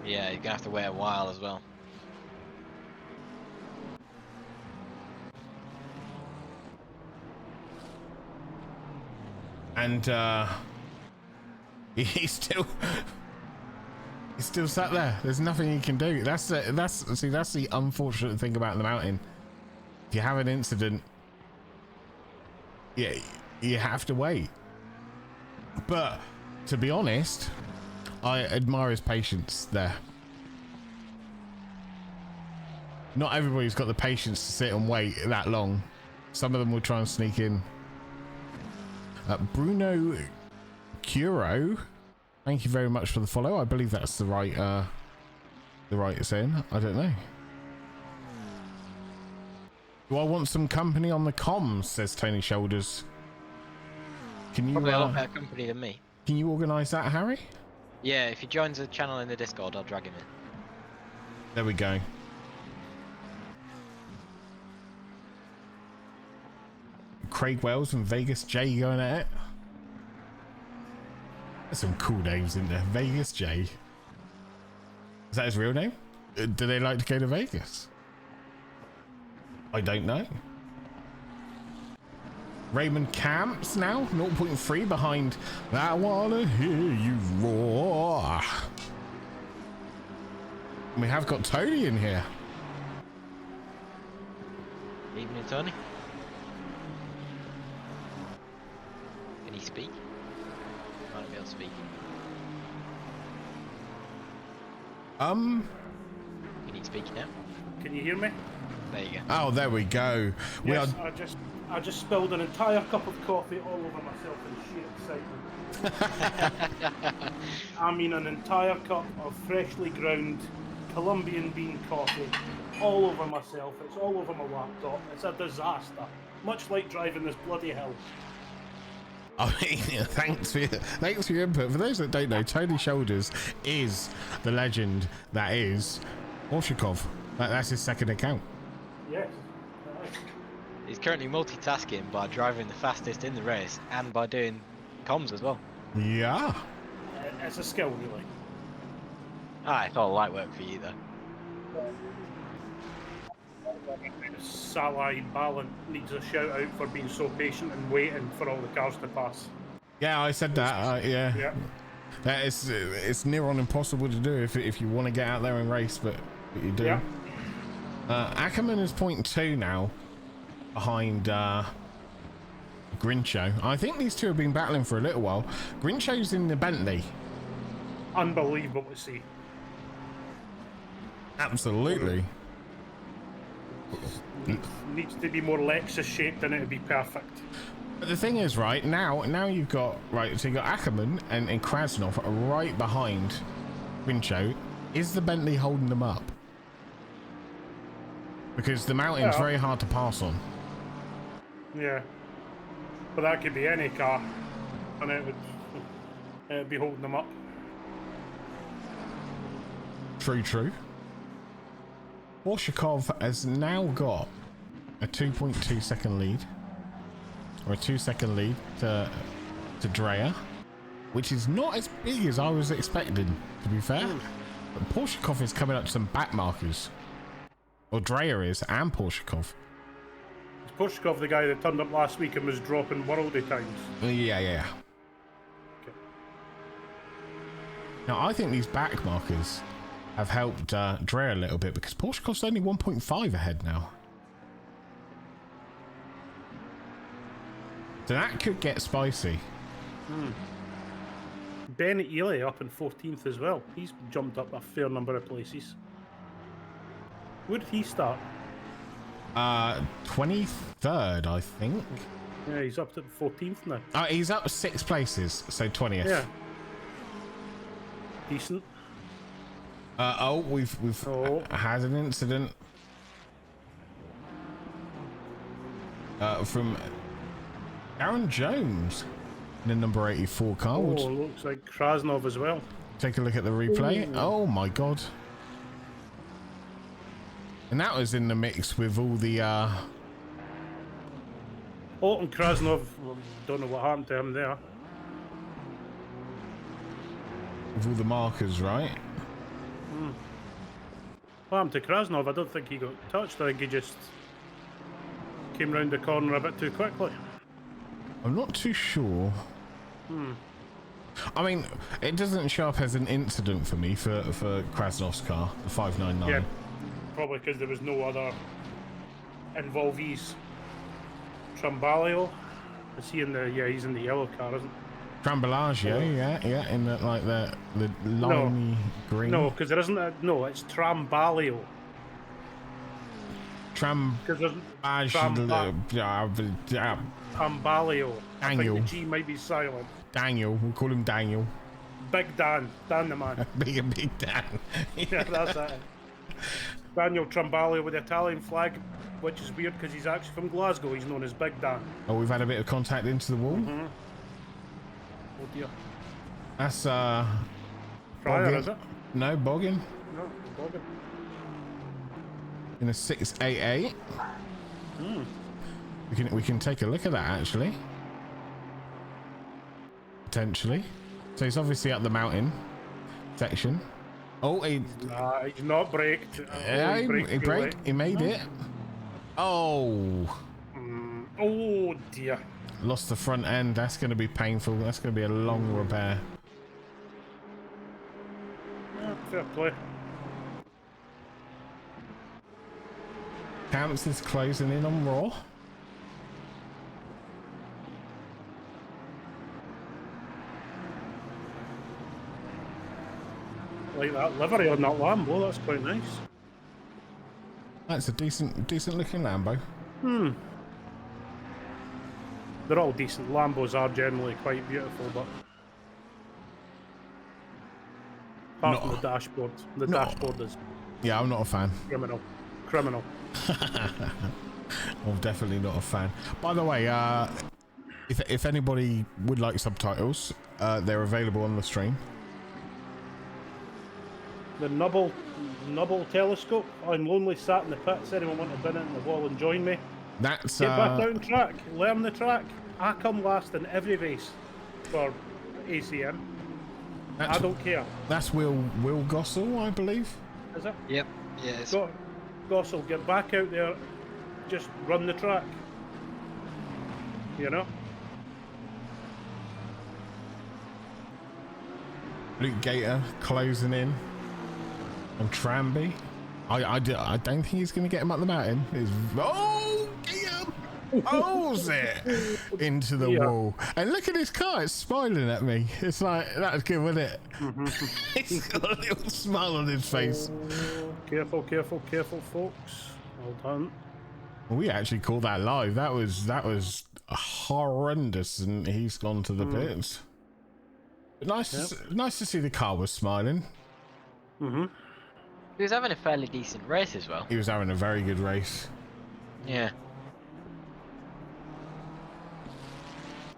Yeah, you're gonna have to wait a while as well. And he's still sat there. There's nothing he can do. That's the unfortunate thing about the mountain. If you have an incident, yeah, you have to wait. But to be honest, I admire his patience there. Not everybody's got the patience to sit and wait that long. Some of them will try and sneak in. Bruno Curo, thank you very much for the follow. I believe that's the right saying. I don't know. Do I want some company on the comms? Says Tony Shoulders. Can you probably a lot better company than me. Can you organise that, Harry? Yeah, if he joins the channel in the Discord, I'll drag him in. There we go. Craig Wells and Vegas J going at it. There's some cool names in there. Vegas J. Is that his real name? Do they like to go to Vegas? I don't know. Raymond Camps now 0.3 behind. I wanna hear you roar. We have got Tony in here. Evening, Tony. Can he speak? Might not be able to speak. Can he speak now? Can you hear me? There you go. Oh, there we go. Yes, I just spilled an entire cup of coffee all over myself in sheer excitement. I mean, an entire cup of freshly ground Colombian bean coffee all over myself. It's all over my laptop. It's a disaster. Much like driving this bloody hill. I mean, thanks for your input. For those that don't know, Tony Shoulders is the legend that is Orshikov. That's his second account. Yes. He's currently multitasking by driving the fastest in the race and by doing comms as well. Yeah. It's a skill, really. Ah, it's all light work for you though. Salai Ballant needs a shout out for being so patient and waiting for all the cars to pass. Yeah, I said that. Yeah. Yeah. That is, it's near on impossible to do if you want to get out there and race, but you do. Yeah. Ackerman is 0.2 now behind Grincho. I think these two have been battling for a little while. Grincho's in the Bentley. Unbelievable to see. Absolutely. Needs to be more Lexus shaped and it'd be perfect. But the thing is, right, now you've got, right, so you got Ackerman and Krasnov right behind Grincho. Is the Bentley holding them up? Because the mountain's very hard to pass on. Yeah. But that could be any car and it'd be holding them up. True. Orshikov has now got a 2.2 second lead, or a 2 second lead to Dreyer, which is not as big as I was expecting, to be fair. But Porshikov is coming up to some back markers, or Dreyer is, and Porshikov. Is Porshikov the guy that turned up last week and was dropping worldy times? Yeah. Okay. Now I think these back markers have helped Dreyer a little bit because Porshikov's only 1.5 ahead now. So that could get spicy. Ben Ely up in 14th as well. He's jumped up a fair number of places. Where did he start? 23rd, I think. Yeah, he's up to 14th now. He's up 6 places, so 20th. Yeah. Decent. We've had an incident from Aaron Jones in the number 84 car. Looks like Krasnov as well. Take a look at the replay. Ooh. Oh my god. And that was in the mix with all the And Krasnov, don't know what happened to him there. with all the markers, right? What happened to Krasnov? I don't think he got touched. I think he just came round the corner a bit too quickly. I'm not too sure. I mean, it doesn't show up as an incident for me for Krasnov's car, the 599. Yeah, probably because there was no other involvees. Trambalio, is he in the? Yeah, he's in the yellow car, isn't he? Trambalagio, yeah, in the like the limey green. No, because there isn't a. No, it's Trambalio. Because there's Trambalio. I think the G might be silent. Daniel, we'll call him Daniel. Big Dan the man. Big Dan. Yeah, that's it. Daniel Trambalio with the Italian flag, which is weird because he's actually from Glasgow. He's known as Big Dan. Oh, we've had a bit of contact into the wall. Oh dear. That's Fryer, Boggin. is it? No, Boggin. No, Boggin. In a 688. We can take a look at that actually. Potentially. So he's obviously up the mountain section. Oh, he's not braked. Yeah, he braked. He made it. Oh. Oh dear. Lost the front end. That's going to be painful. That's going to be a long repair. Yeah, fair play. Camps is closing in on Raw. Like that livery on that Lambo, that's quite nice. That's a decent looking Lambo. They're all decent. Lambos are generally quite beautiful, but apart from the dashboard. The dashboard is Yeah, I'm not a fan. Criminal. I'm definitely not a fan. By the way, if anybody would like subtitles, they're available on the stream. The Nubble telescope. I'm lonely sat in the pits. Anyone want to bin it in the wall and join me? That's Get back down track. Learn the track. I come last in every race for ACM. I don't care. That's Will Gossel, I believe. Is it? Yep. Yes. Gossel, get back out there. Just run the track. You know? Luke Gator closing in on Tranby. I don't think he's going to get him up the mountain. Oh, Gator! Pulls it into the wall. And look at his car, it's smiling at me. It's like, that's good, wasn't it? He's got a little smile on his face. Careful, folks. Well done. We actually called that live. That was horrendous, and he's gone to the pits. But nice to see the car was smiling. He was having a fairly decent race as well. He was having a very good race. Yeah.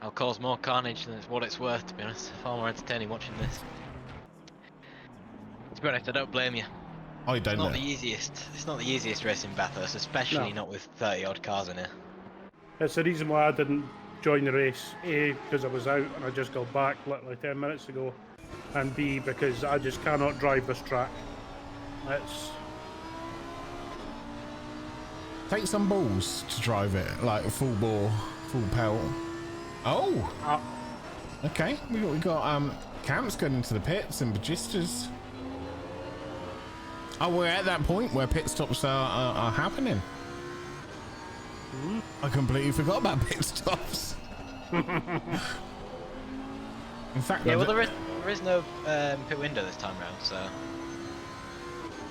I'll cause more carnage than it's what it's worth, to be honest. Far more entertaining watching this. To be honest, I don't blame you. I don't know. It's not the easiest race in Bathurst, especially not with 30 odd cars in it. It's the reason why I didn't join the race. A, because I was out and I just got back literally 10 minutes ago. And B, because I just cannot drive this track. Take some balls to drive it, like full bore, full pelt. Oh! Okay, we got camps going into the pits and bagistas. Oh, we're at that point where pit stops are happening. I completely forgot about pit stops. In fact, yeah, well, there is no pit window this time round, so.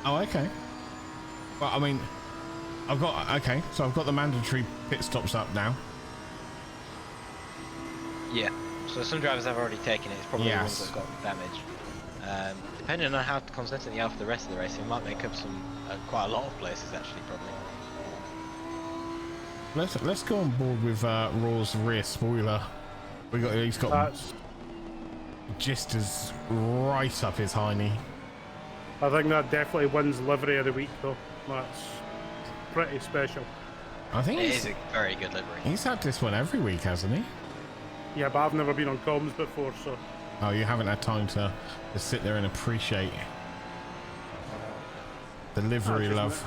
Oh, okay. Well, I mean, I've got the mandatory pit stops up now. Yeah. So some drivers have already taken it. It's probably the ones that got damage. Depending on how consistent you are for the rest of the race, it might make up some quite a lot of places actually, probably. Let's go on board with Raw's rear spoiler. He's got just as right up his hiney. I think that definitely wins livery of the week, though. That's pretty special. I think it is a very good livery. He's had this one every week, hasn't he? Yeah, but I've never been on comms before, so. Oh, you haven't had time to sit there and appreciate the livery, love.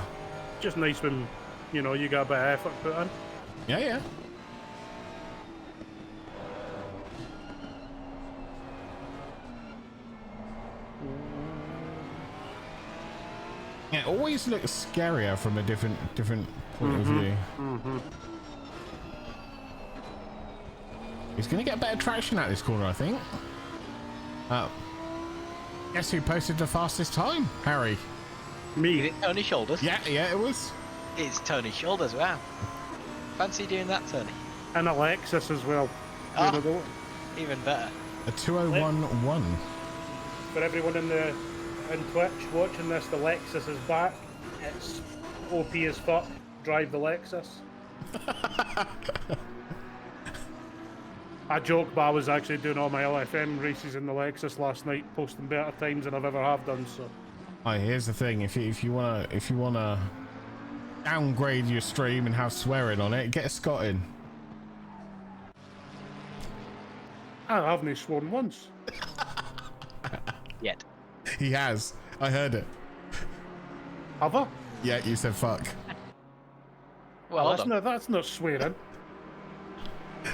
Just nice when, you know, you got a bit of effort put in. Yeah, yeah. It always looks scarier from a different point of view. He's going to get better traction at this corner, I think. Guess who posted the fastest time? Harry. Me. Is it Tony Shoulders? Yeah, it was. It's Tony Shoulders, wow. Fancy doing that, Tony. And Alexis as well. Oh, even better. A 201.1. For everyone in Twitch watching this, the Lexus is back. It's OP as fuck. Drive the Lexus. I joke, but I was actually doing all my LFM races in the Lexus last night, posting better times than I've ever have done. So. Oh, here's the thing: if you wanna downgrade your stream and have swearing on it, get a Scott in. I haven't sworn once. Yet. He has. I heard it. Have I? Yeah, you said fuck. Well, That's not swearing.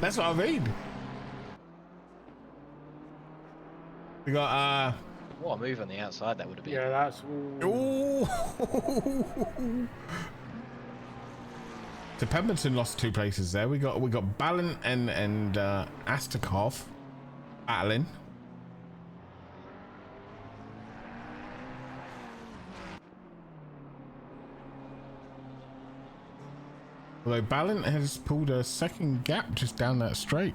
That's what I mean. We got what a move on the outside that would have been. Yeah, that's. Ooh. So Pemberton lost 2 places there. We got Ballant and Astakov battling. Although Ballant has pulled a second gap just down that straight.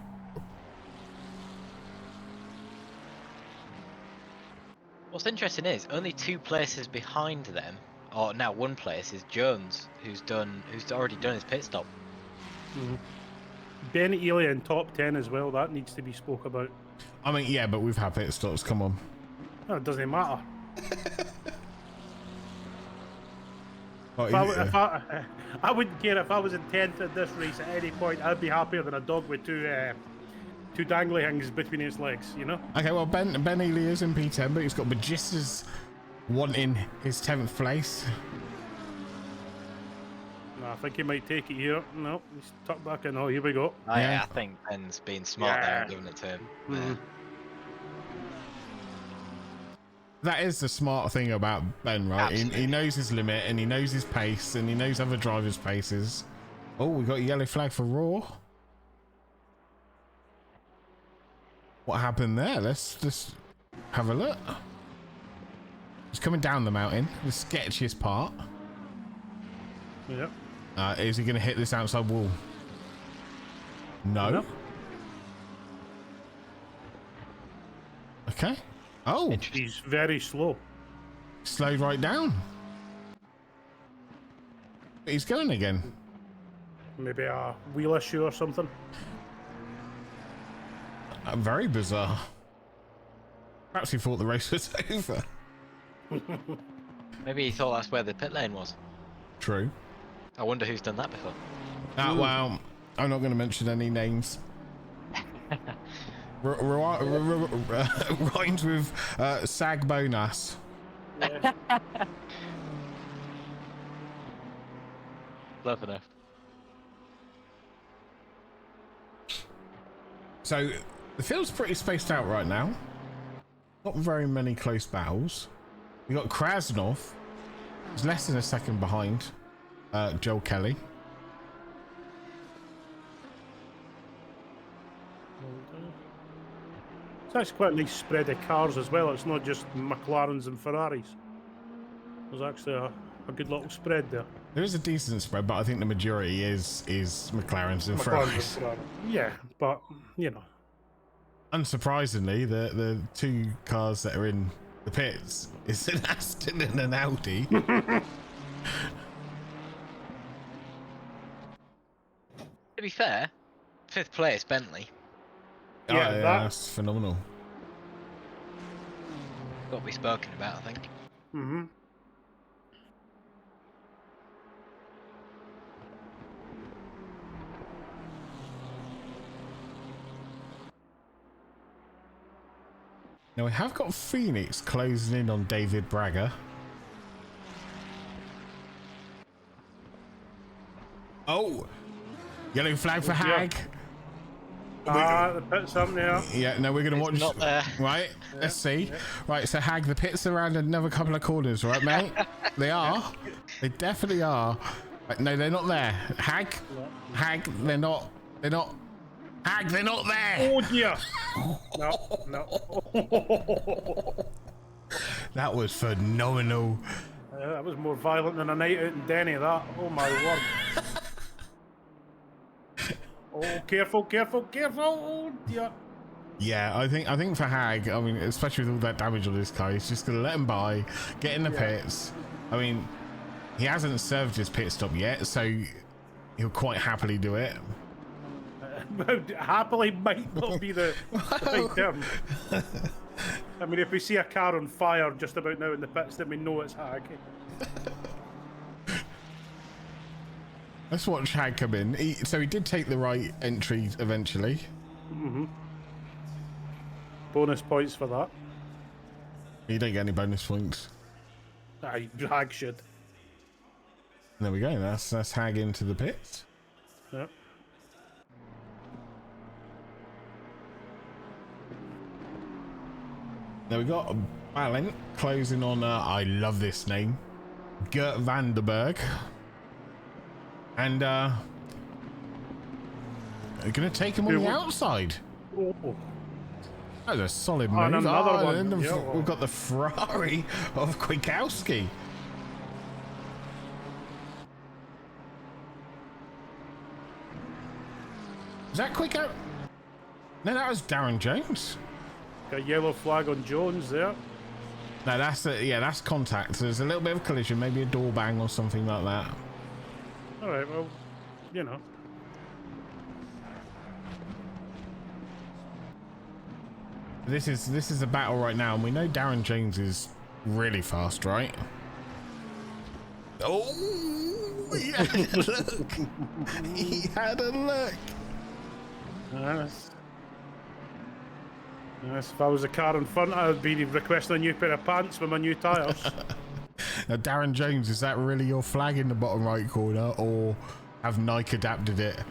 What's interesting is only 2 places behind them, or now 1 place, is Jones, who's already done his pit stop. Ben Ely in top 10 as well. That needs to be spoke about. I mean, yeah, but we've had pit stops. Come on. No, it doesn't matter. I wouldn't care if I was in 10th at this race at any point. I'd be happier than a dog with two dangly things between its legs, you know? Okay, well, Ben Ely is in P10, but he's got Magistas wanting his 10th place. No, I think he might take it here. No, he's tucked back in. Oh, here we go. Yeah, I think Ben's being smart there and giving it to him. Mm-hmm. That is the smart thing about Ben, right? He knows his limit and he knows his pace and he knows other drivers' paces. Oh, we got a yellow flag for Raw. What happened there? Let's just have a look. He's coming down the mountain, the sketchiest part. Yep. Is he going to hit this outside wall? No. Nope. Okay. Oh, He's very slow. slowed right down. But he's going again. Maybe a wheel issue or something. Very bizarre. Perhaps he thought the race was over. Maybe he thought that's where the pit lane was. True. I wonder who's done that before. Well, I'm not going to mention any names. Rhymes with Sag Bonas. Yeah. Close enough. So the field's pretty spaced out right now. Not very many close battles. We got Krasnov. He's less than a second behind Joel Kelly. It's actually quite a nice spread of cars as well. It's not just McLarens and Ferraris. There's actually a good little spread there. There is a decent spread, but I think the majority is McLarens and Ferraris. Yeah, but you know. Unsurprisingly, the 2 cars that are in the pits is an Aston and an Audi. To be fair, 5th place, Bentley. Yeah, that's phenomenal. Got to be spoken about, I think. Mm-hmm. Now we have got Phoenix closing in on David Bragger. Oh, yellow flag for Hag. The pit's up now. Yeah, no, we're gonna watch. Not there. Right, let's see. Right, so Hag, the pits around another couple of corners, right, mate? They are. They definitely are. Right, no, they're not there. Hag, they're not. They're not. Hag, they're not there. Oh dear. No. That was phenomenal. That was more violent than a night out in Denny, that. Oh my word. Oh, careful. Oh dear. Yeah, I think for Hag, I mean, especially with all that damage on this car, he's just gonna let him by, get in the pits. I mean, he hasn't served his pit stop yet, so he'll quite happily do it. Happily might not be the right term. I mean, if we see a car on fire just about now in the pits, then we know it's Hag. Let's watch Hag come in. So he did take the right entry eventually. Bonus points for that. You don't get any bonus points. Hag should. There we go. That's Hag into the pits. Yep. Now we got Balint closing on. I love this name, Gert Vanderberg, and they're gonna take him on the outside. Oh. That was a solid move. And another one. And then Yeah, well. we've got the Ferrari of Kwiatkowski. Is that Kwiatkowski? No, that was Darren Jones. Got a yellow flag on Jones there. No, that's contact. So there's a little bit of collision, maybe a door bang or something like that. All right, well, you know. This is a battle right now, and we know Darren Jones is really fast, right? Oh, he had a look. He had a look. Yes. If I was a car in front, I would be requesting a new pair of pants with my new tyres. Now, Darren Jones, is that really your flag in the bottom right corner, or have Nike adapted it?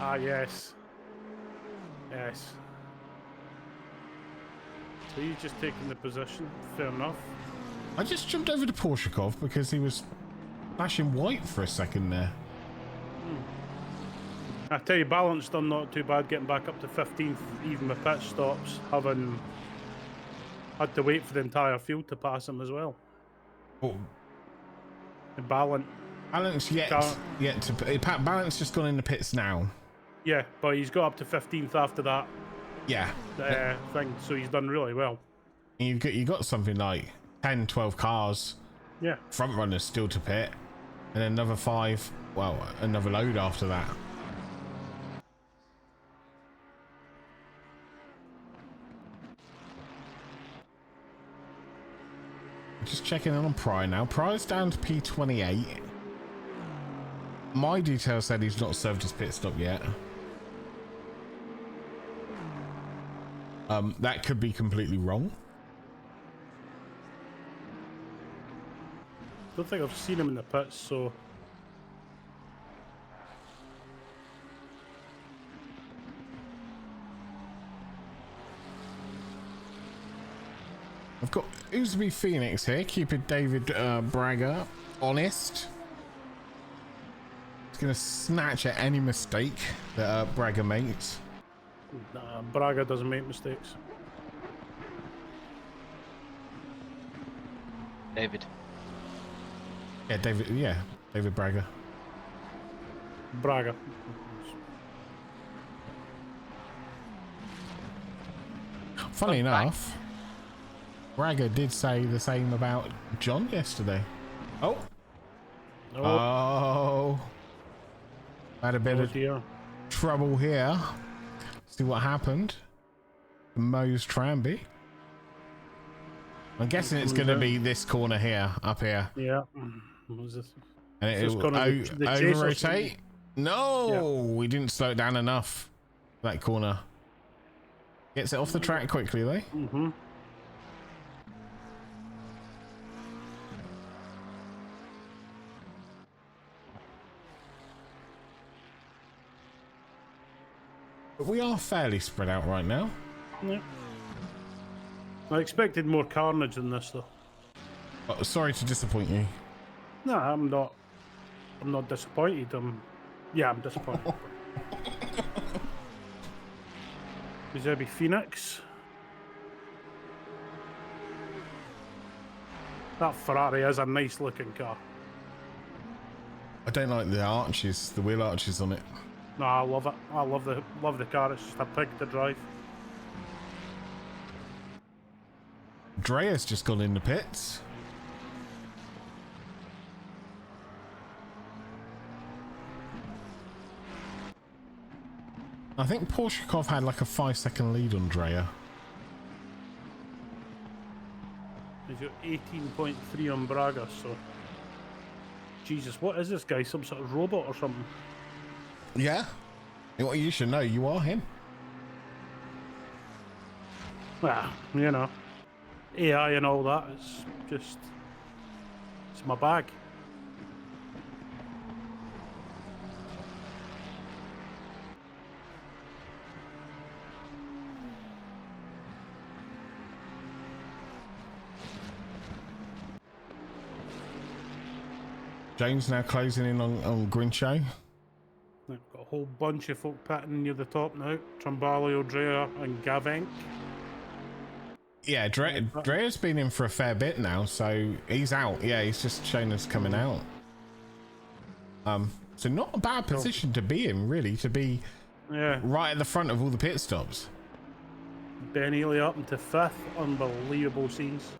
Ah, yes. Yes. So he's just taking the position. Fair enough. I just jumped over to Porshakov because he was flashing white for a second there. I tell you, Balance done not too bad getting back up to 15th, even with pit stops, having had to wait for the entire field to pass him as well. Oh, And Balance, Balance just gone in the pits now. yeah, but he's got up to 15th after that Yeah. thing, so he's done really well. You got something like 10, 12 cars, Yeah. front runners still to pit, and then another 5, well, another load after that. Just checking in on Pry now. Pry's down to P28. My details said he's not served his pit stop yet. That could be completely wrong. Don't think I've seen him in the pits, so I've got Uzby Phoenix here, keeping David Braga honest. He's going to snatch at any mistake that Braga makes. nah, Braga doesn't make mistakes. David. Yeah, David Braga. Braga. Funny enough, Braga did say the same about John yesterday. Oh. Had a bit of Dear. trouble here. See what happened. Mose Tranby. I'm guessing it's going to be this corner here, up here. Yeah. What was this? And it Just will gonna be the chase or over-rotate. something? No, we didn't slow it down enough. That corner. Gets it off the track quickly, though. Mm-hmm. But we are fairly spread out right now. Yeah. I expected more carnage than this, though. Oh, sorry to disappoint you. No, I'm not. I'm not disappointed. I'm disappointed. Is there be Phoenix? That Ferrari is a nice looking car. I don't like the arches, the wheel arches on it. No, I love it. I love the car. It's just a pig to drive. Drea's just gone in the pits. I think Porshakov had like a 5-second lead on Drea. He's got 18.3 on Braga, so Jesus, what is this guy? Some sort of robot or something? Yeah. Well, you should know you are him. Well, you know, AI and all that. It's just, it's my bag. James now closing in on Grincho. I've got a whole bunch of folk patting near the top now. Trambalio, Drea, and Gavenk. Yeah, Drea's been in for a fair bit now, so he's out. Yeah, he's just shown us coming out. So not a bad position to be in, really, to be right at the front of all the pit stops. Ben Ely up into 5th. Unbelievable scenes.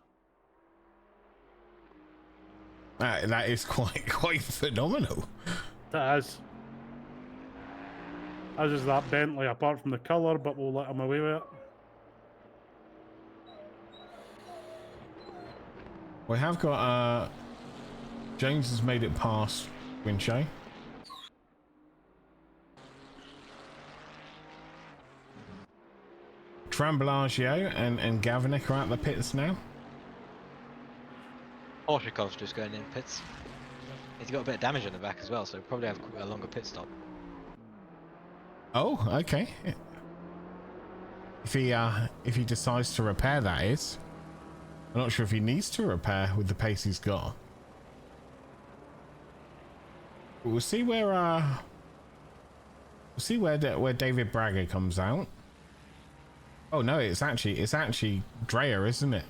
That is quite phenomenal. That is. As is that Bentley, apart from the colour, but we'll let him away with it. We have got James has made it past Wincho. Trambalagio and Gavinic are at the pits now. Orshakov's just going in pits. He's got a bit of damage on the back as well, so probably have a longer pit stop. Oh, okay. If he decides to repair, that is. I'm not sure if he needs to repair with the pace he's got. But we'll see where David Braga comes out. Oh no, it's actually Dreyer, isn't it?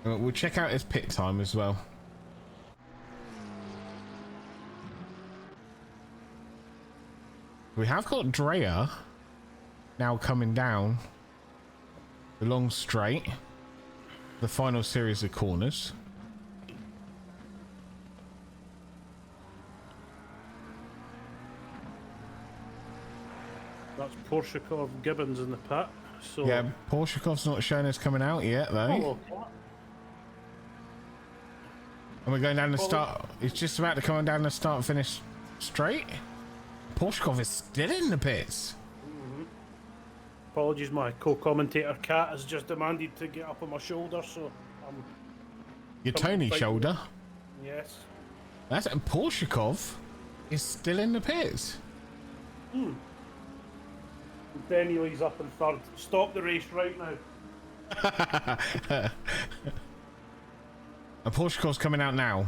We'll check out his pit time as well. We have got Dreyer now coming down the long straight, the final series of corners. That's Porshakov Gibbons in the pit. So Yeah, Porshakov's not showing us coming out yet though. Oh, And we're going down the start. It's just about to come down the start finish straight. Porshakov is still in the pits. apologies, my co-commentator Kat has just demanded to get up on my shoulder, so I'm... Your Tony shoulder. Yes. That's Porshakov is still in the pits. Ben Ely's up in 3rd. Stop the race right now. And Porshakov's coming out now.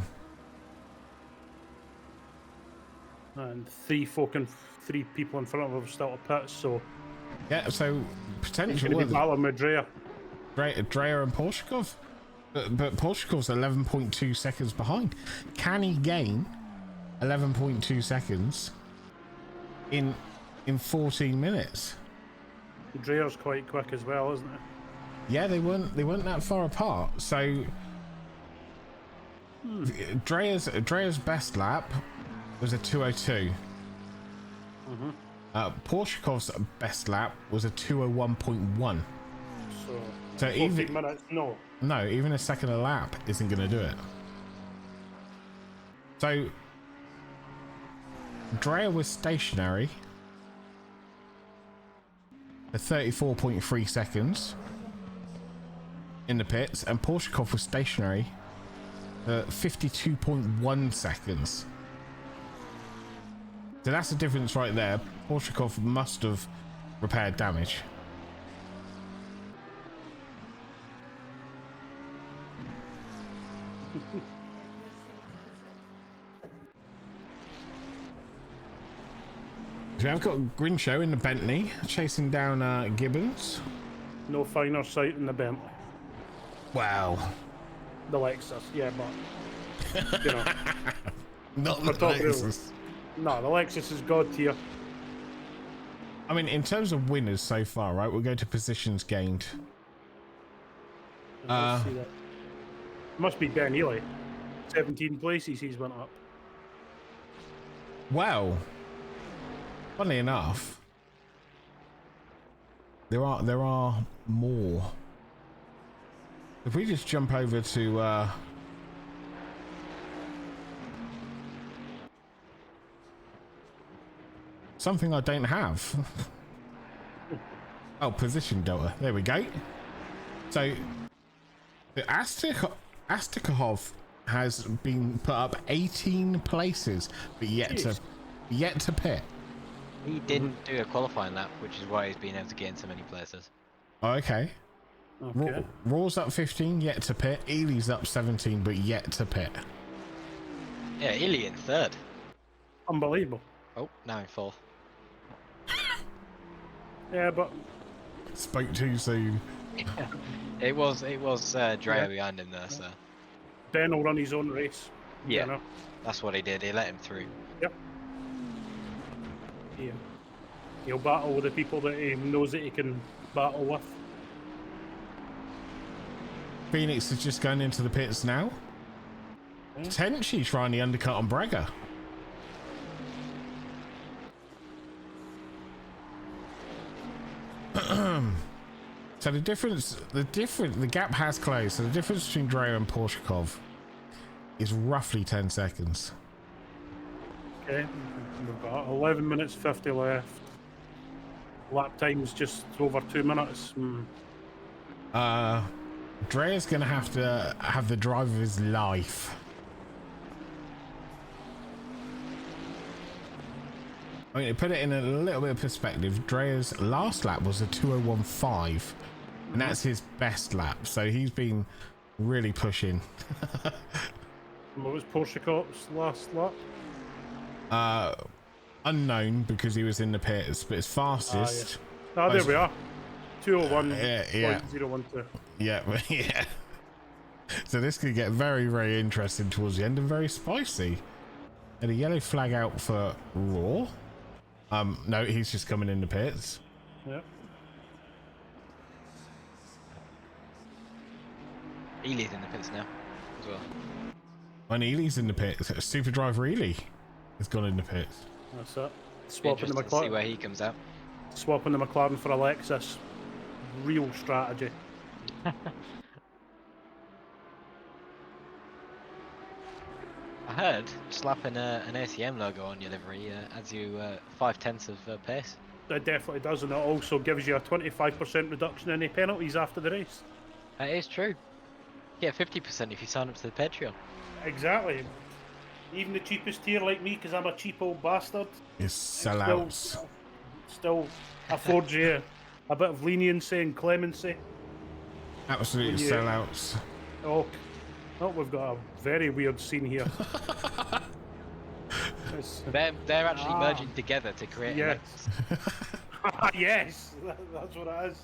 And three people in front of him have still at pits, so Yeah, so he's potential going to be battling with Drea. Dreyer and Porshakov. But Porshakov's 11.2 seconds behind. Can he gain 11.2 seconds in 14 minutes? Drea's quite quick as well, isn't it? Yeah, they weren't that far apart. So Drea's best lap was a 2:02. Porshakov's best lap was a 2:01.1. So 14 even minutes, no. even a second a lap isn't going to do it. So Dreyer was stationary for 34.3 seconds in the pits, and Porshakov was stationary for 52.1 seconds. So that's the difference right there. Porshakov must have repaired damage. So I've got Grincho in the Bentley chasing down Gibbons. No finer sight in the Bentley. Wow. The Lexus, yeah, but you know. Not the Lexus. No, the Lexus is god tier. I mean, in terms of winners so far, right? We'll go to positions gained. Let's see that. Must be Ben Ely. 17 places he's went up. Well, funnily enough, there are more. If we just jump over to something I don't have. Oh, position delta. There we go. So the Astikov has been put up 18 places, but yet to pit. He didn't do a qualifying lap, which is why he's been able to get in so many places. Oh, okay. Okay. Raw's up 15, yet to pit. Ely's up 17, but yet to pit. Yeah, Ely in third. Unbelievable. Oh, now in fourth. Yeah, but Spoke too soon. It was Dreyer behind him there, so. Ben will run his own race. Yeah. You know? That's what he did. He let him through. Yep. Yeah. He'll battle with the people that he knows that he can battle with. Phoenix is just going into the pits now. Potentially trying the undercut on Brega. So the gap has closed. So the difference between Dreyer and Porshakov is roughly 10 seconds. Okay, we've got 11 minutes 50 left. Lap time's just over 2 minutes. Dreyer's gonna have to have the drive of his life. I mean, to put it in a little bit of perspective, Dreyer's last lap was a 2:01.5, and that's his best lap. So he's been really pushing. What was Porsche last lap? Unknown because he was in the pits, but his fastest. Ah, there we are. 2:01. Yeah. 0.012. Yeah, yeah. So this could get very, very interesting towards the end and very spicy. And a yellow flag out for Raw. No, he's just coming in the pits. Yeah. Ely's in the pits now as well. When Ely's in the pits, Super Driver Ely has gone in the pits. That's it. Be Swapping the interesting to see McLaren. where he comes out. Swapping the McLaren for a Lexus. Real strategy. I heard slapping an ACM logo on your livery adds you 0.5 of pace. It definitely does, and it also gives you a 25% reduction in any penalties after the race. That is true. Get 50% if you sign up to the Patreon. Exactly. Even the cheapest tier like me, because I'm a cheap old bastard, It's sellouts. still affords you a bit of leniency and clemency. Absolute Yeah. sellouts. Oh, we've got a very weird scene here. They're actually merging together to create Yes. a Yes, that's what it is.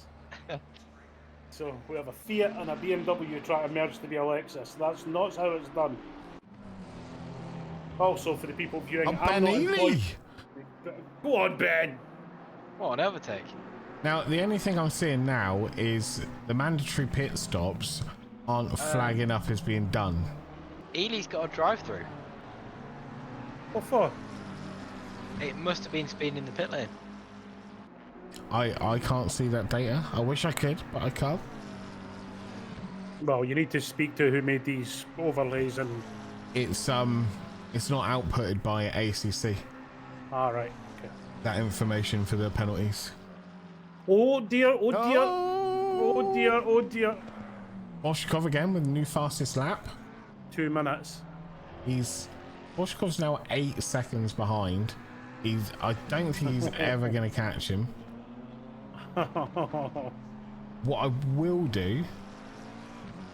So we have a Fiat and a BMW trying to merge to be a Lexus. That's not how it's done. Also, for the people viewing, Oh, I'm Ben not Ely! employed. Go on, Ben. What an overtake. Now, the only thing I'm seeing now is the mandatory pit stops aren't flagging up as being done. Ely's got a drive-through. What for? It must have been speeding in the pit lane. I can't see that data. I wish I could, but I can't. Well, you need to speak to who made these overlays and. It's not outputted by ACC. All right. Okay. That information for the penalties. Oh dear! Oh dear! Oh dear! Oh dear! Boshkov again with the new fastest lap. 2 minutes. Boshkov's now 8 seconds behind. I don't think he's ever going to catch him. What I will do,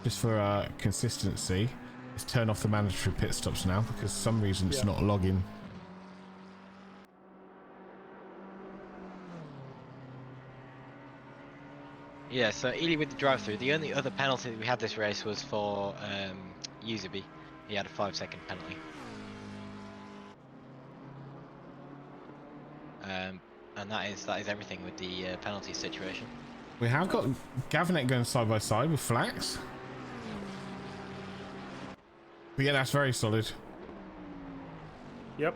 just for consistency, is turn off the mandatory pit stops now because for some reason it's not logging. Yeah, so Ely with the drive-through. The only other penalty that we had this race was for Userby. He had a 5-second penalty. And that is everything with the penalty situation. We have got Gavinet going side by side with Flax. But yeah, that's very solid. Yep.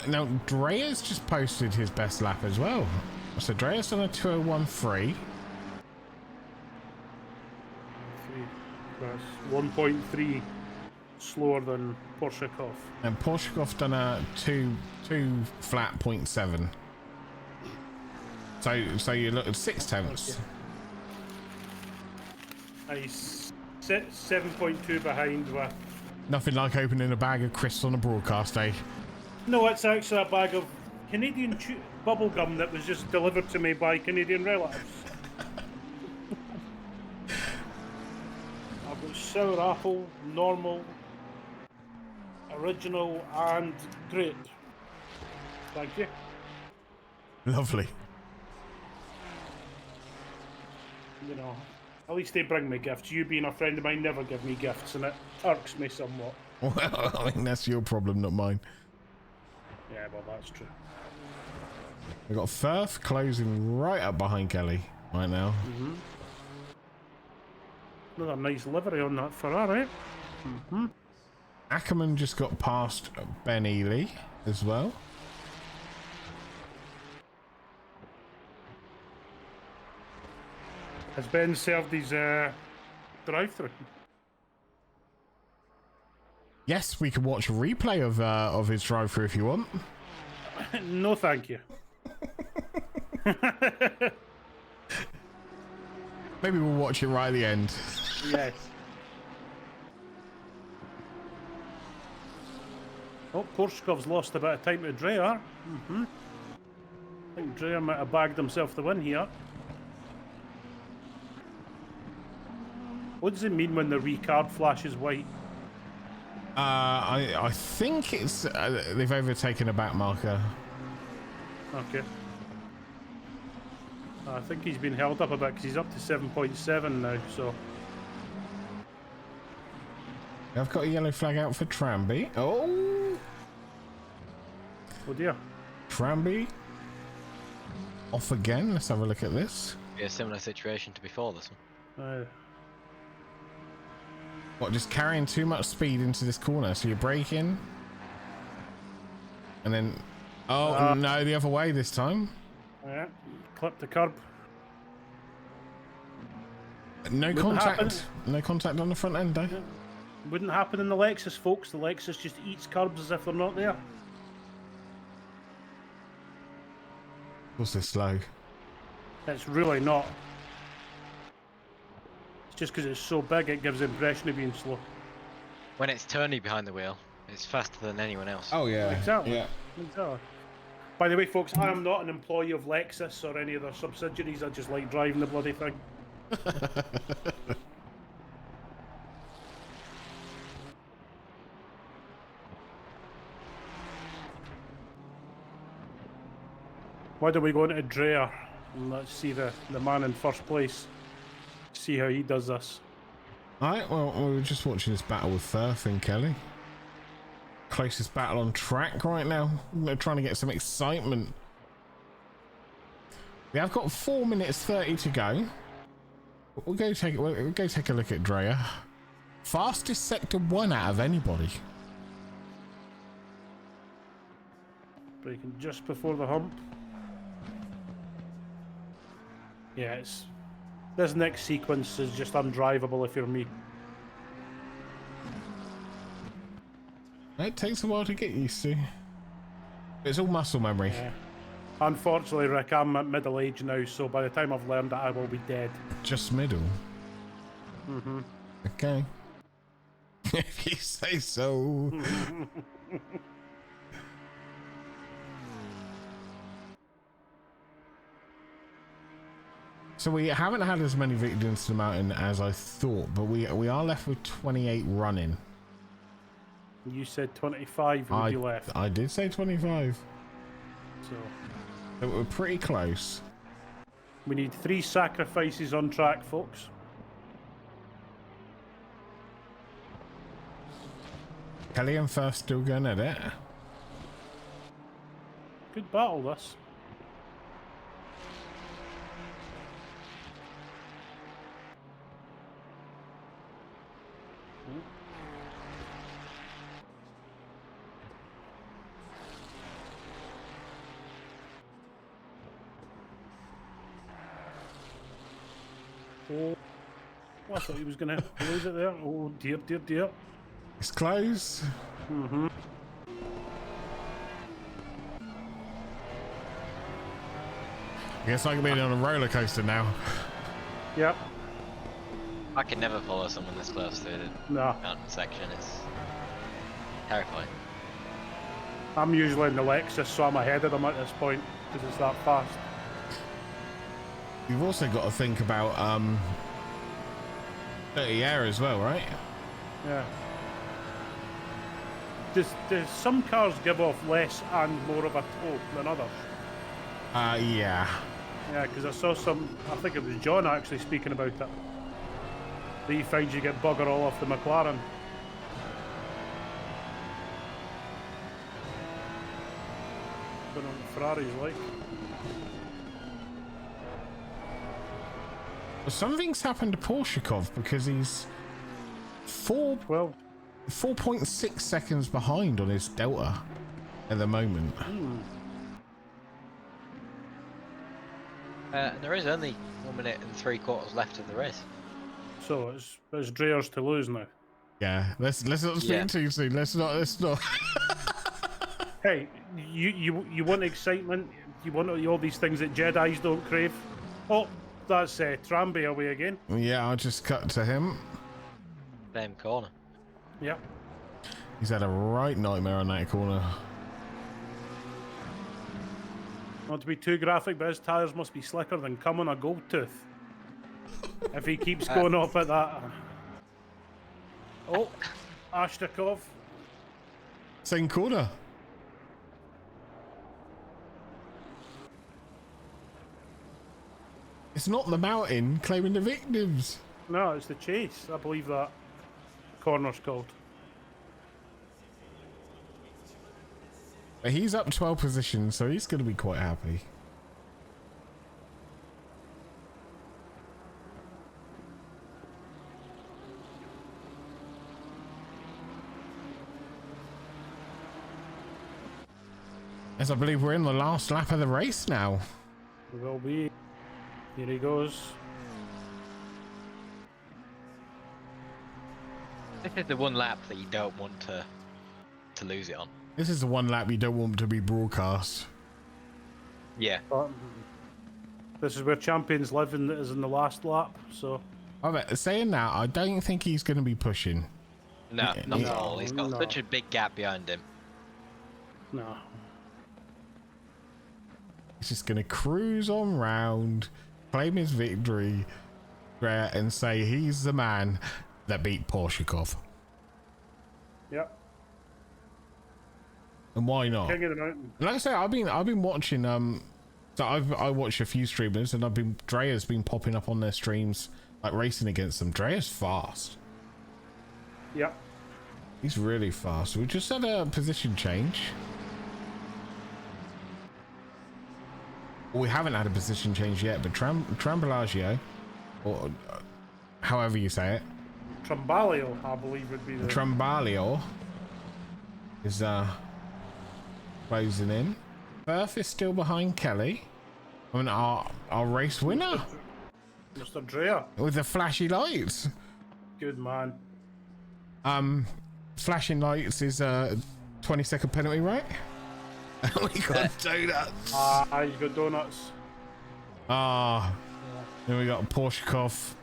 Now, Drea's just posted his best lap as well. So Drea's done a 2:01.3. That's 1.3 slower than Porshakov. And Porshakov done a 2 flat 0.7. So you look at 6/10. Okay. He's 7.2 behind with. Nothing like opening a bag of crisps on a broadcast day. No, it's actually a bag of Canadian bubble gum that was just delivered to me by Canadian relatives. I've got sour apple, normal, original, and grape. Thank you. Lovely. You know, at least they bring me gifts. You being a friend of mine never give me gifts, and it irks me somewhat. Well, I think that's your problem, not mine. Yeah, well, that's true. We've got Firth closing right up behind Kelly right now. Another nice livery on that Ferrari. Ackerman just got past Ben Ely as well. Has Ben served his drive-through? Yes, we can watch a replay of his drive-through if you want. No, thank you. Maybe we'll watch it right at the end. Yes. Oh, Korskov's lost a bit of time to Dreyer. I think Dreyer might have bagged himself the win here. What does it mean when the recard flashes white? I think it's they've overtaken a back marker. Okay. I think he's been held up a bit because he's up to 7.7 now, so... I've got a yellow flag out for Tranby. Oh! Oh dear. Tranby. Off again. Let's have a look at this. Be a similar situation to before this one. What, just carrying too much speed into this corner? So you're braking. And then... Oh, no, the other way this time. Yeah, clip the curb. No Wouldn't contact. happen. No contact on the front end, though. Wouldn't happen in the Lexus, folks. The Lexus just eats curbs as if they're not there. Of course they're slow. It's really not. It's just because it's so big, it gives the impression of being slow. When it's turny behind the wheel, it's faster than anyone else. Oh, yeah. Exactly. Yeah. Exactly. By the way, folks, I am not an employee of Lexus or any of their subsidiaries. I just like driving the bloody thing. Why don't we go into Dreyer and let's see the man in first place. See how he does this. Alright, well, we were just watching this battle with Firth and Kelly. Closest battle on track right now. They're trying to get some excitement. We have got 4 minutes 30 to go. We'll go take a look at Dreyer. Fastest sector 1 out of anybody. Braking just before the hump. Yeah, this next sequence is just undrivable if you're me. It takes a while to get used to. It's all muscle memory. Yeah. Unfortunately, Rick, I'm at middle age now, so by the time I've learned that, I will be dead. Just middle. Okay. If you say so. So we haven't had as many victims to the mountain as I thought, but we are left with 28 running. You said 25 when you left. I did say 25. So We're pretty close. we need 3 sacrifices on track, folks. Kelly and Firth still going at it. Good battle, this. Oh, I thought he was going to lose it there. Oh, dear, dear, dear. It's close. Mm-hmm. I guess I can be on a roller coaster now. Yep. I could never follow someone this close through the No. mountain section. It's terrifying. I'm usually in the Lexus, so I'm ahead of them at this point because it's that fast. You've also got to think about dirty air as well, right? Yeah. Does some cars give off less and more of a tow than others? Yeah. Yeah, because I saw some, I think it was John actually speaking about it. That he finds you get bugger all off the McLaren. Don't know what Ferrari's like. Well, something's happened to Porshikov because he's 4.6 seconds behind on his Delta at the moment. There is only 1 minute and 3/4 left of the race. So it's Dreher's to lose now. Yeah, let's not speak too soon. Let's not. Hey, you want excitement? You want all these things that Jedis don't crave? Oh, that's Tramby away again. Yeah, I'll just cut to him. Same corner. Yep. He's had a right nightmare on that corner. Not to be too graphic, but his tyres must be slicker than coming a gold tooth. If he keeps going off at that. Oh, Ashtakov. Same corner. It's not the mountain claiming the victims. No, it's the chase. I believe that corner's called. But he's up 12 positions, so he's going to be quite happy. As I believe we're in the last lap of the race now. We will be. Here he goes. This is the one lap that you don't want to lose it on. This is the one lap you don't want to be broadcast. Yeah. But this is where champions live, is in the last lap. So. I bet, saying that, I don't think he's going to be pushing. No, not at all. He's got No. such a big gap behind him. No. He's just going to cruise on round, claim his victory, and say he's the man that beat Porshikov. Yep. And why not? King of the mountain. Like I say, I've been watching. So I watched a few streamers, and Dreher's been popping up on their streams, like racing against them. Dreher's fast. Yep. He's really fast. We just had a position change. Well, we haven't had a position change yet, but Trambalagio, or however you say it, Trambalio, I believe would be the. Trambalio is closing in. Berth is still behind Kelly. I mean, our race winner Mr. Dreher. with the flashy lights. Good man. Flashing lights is a 20-second penalty, right? We got donuts. You got donuts. Then we got Porshikov.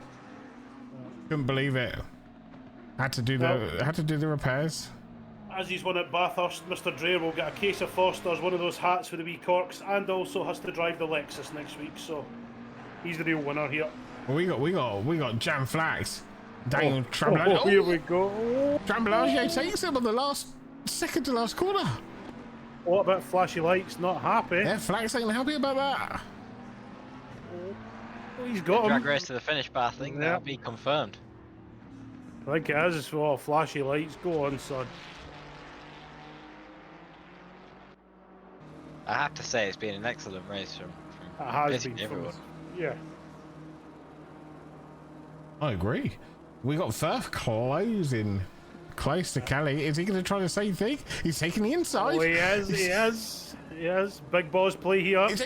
Couldn't believe it. Had to do the repairs. As he's won at Bathurst, Mr. Dreher will get a case of Foster's, one of those hats with the wee corks, and also has to drive the Lexus next week. So he's the real winner here. Well, we got Jam Flax. Daniel Trambalagio. Oh, here we go. Trambalagio takes him on the second to last corner. What about flashy lights? Not happy. Yeah, Flax ain't happy about that. Oh, he's got Drag him. race to the finish, but I think that'll be confirmed. I think it is. Oh, flashy lights. Go on, son. I have to say it's been an excellent race from It has basically been. everyone. Yeah. I agree. We got Firth closing close to Kelly. Is he going to try the same thing? He's taking the inside. Oh, he is. He is. He is. Big balls play here. He's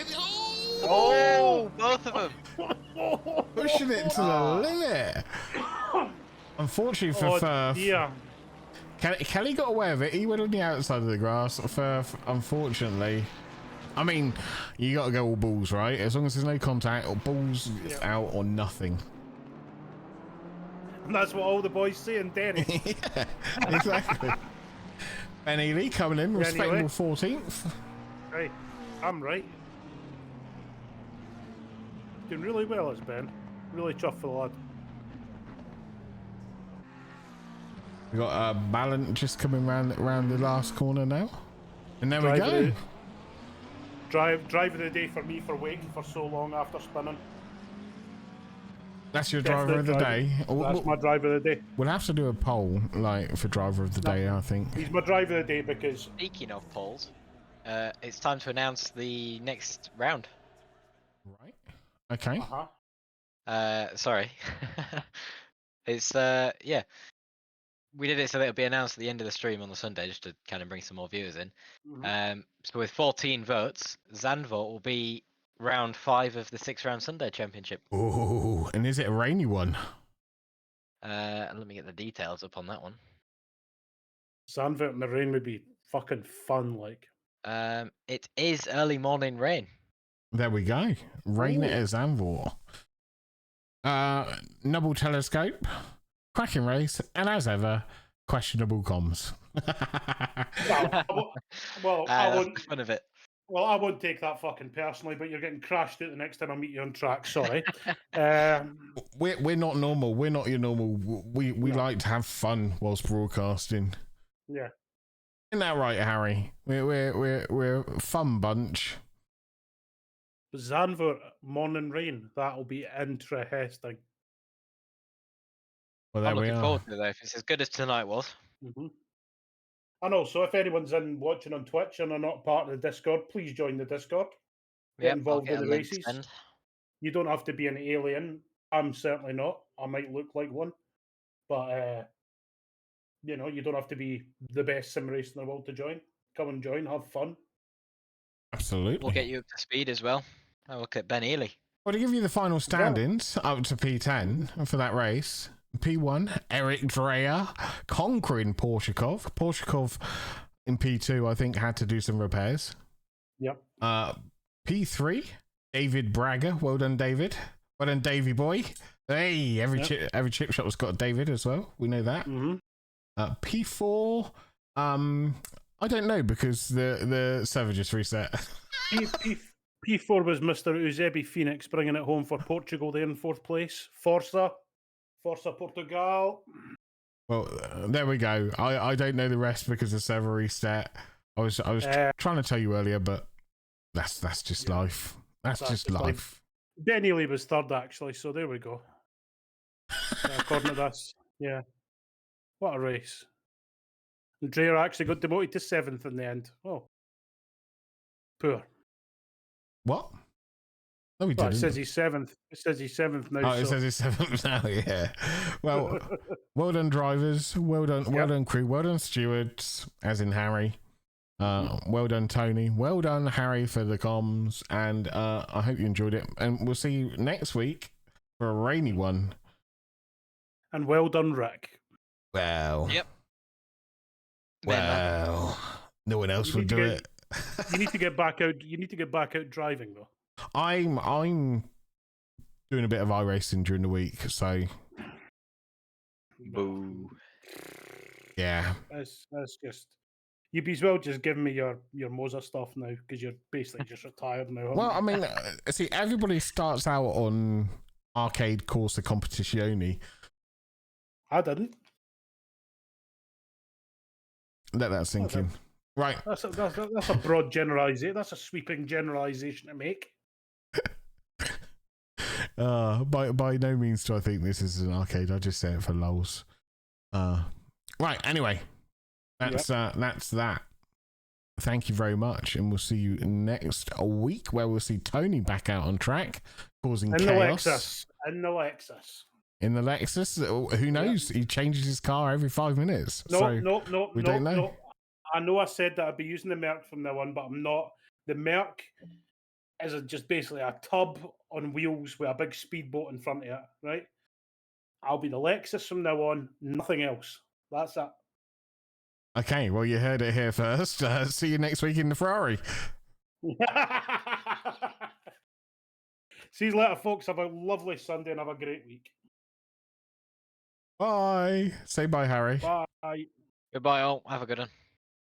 Oh, both of them. Pushing it to the limit. Unfortunately for Firth, dear. Kelly got away with it. He went on the outside of the grass. Firth, unfortunately. I mean, you got to go all balls, right? As long as there's no contact, or balls out or nothing. And that's what all the boys say in Derry. Yeah, exactly. Ben Ely coming in, respectable 14th. Hey, I'm right. Doing really well as Ben. Really chuffed for the lad. We got Ballant just coming round the last corner now, and there we Driver go. Driver of the day for me for Wake for so long after spinning. That's your driver of the day. That's my driver of the day. We'll have to do a poll, like, for driver of the day, I think. He's my driver of the day because... Speaking of polls, it's time to announce the next round. Right. Okay. Sorry. It's, yeah. We did it so that it'll be announced at the end of the stream on the Sunday, just to kind of bring some more viewers in. So with 14 votes, Zandvoort will be round 5 of the 6-round Sunday Championship. Oh, and is it a rainy one? Let me get the details up on that one. Zandvoort in the rain would be fucking fun, like. It is early morning rain. There we go. Rain at Zandvoort. Nubble Telescope, cracking race, and as ever, questionable comms. Well, that's the fun of it. Well, I won't take that fucking personally, but you're getting crashed out the next time I meet you on track. Sorry. We're not normal. We're not your normal. We like to have fun whilst broadcasting. Yeah. Isn't that right, Harry? We're a fun bunch. Zandvoort morning rain. That'll be interesting. Well, there I'm we looking are. forward to it, though. If it's as good as tonight was. And also, if anyone's watching on Twitch and are not part of the Discord, please join the Discord. Get involved in the races. You don't have to be an alien. I'm certainly not. I might look like one. But, you know, you don't have to be the best sim racer in the world to join. Come and join. Have fun. Absolutely. We'll get you up to speed as well. I'll look at Ben Ely. Well, to give you the final standings up to P10 for that race. P1, Eric Dreyer conquering Porshikov. Porshikov in P2, I think, had to do some repairs. Yep. P3, David Bragger. Well done, David. Well done, Davey boy. Hey, every chip shop has got a David as well. We know that. P4, I don't know because the server just reset. P4 was Mr. Eusebi Phoenix bringing it home for Portugal there in 4th place. Forza Portugal. Well, there we go. I don't know the rest because the server reset. I was trying to tell you earlier, but that's just life. That's just life. Ben Ely was 3rd actually, so there we go. According to this, yeah. What a race! And Dreyer actually got demoted to 7th in the end. Oh, poor. What? No, he didn't. It says he's 7th. It says he's 7th now. Oh, it says he's 7th now. Yeah. Well, well done, drivers. Well done, crew. Well done, stewards, as in Harry. Well done, Tony. Well done, Harry, for the comms. And I hope you enjoyed it. And we'll see you next week for a rainy one. And well done, Rick. Well. Yep. Well. No one else will do it. You need to get back out. You need to get back out driving though. I'm doing a bit of iRacing during the week, so. Boo. Yeah. That's just. You'd be as well just giving me your Moza stuff now because you're basically just retired now. Well, I mean, see, everybody starts out on arcade Corsa Competizione. I didn't. Let that sink in. Right. That's a broad generalization. That's a sweeping generalization to make. By no means do I think this is an arcade. I just say it for lols. Right. Anyway, that's that. Thank you very much, and we'll see you next week, where we'll see Tony back out on track, causing chaos. In the Lexus. In the Lexus. Who knows? He changes his car every 5 minutes. No. We don't know. No. I know I said that I'd be using the Merc from now on, but I'm not. The Merc is just basically a tub on wheels with a big speedboat in front of it, right? I'll be the Lexus from now on, nothing else. That's it. Okay, well, you heard it here first. See you next week in the Ferrari. See you later, folks. Have a lovely Sunday and have a great week. Bye. Say bye, Harry. Bye. Goodbye, all. Have a good one.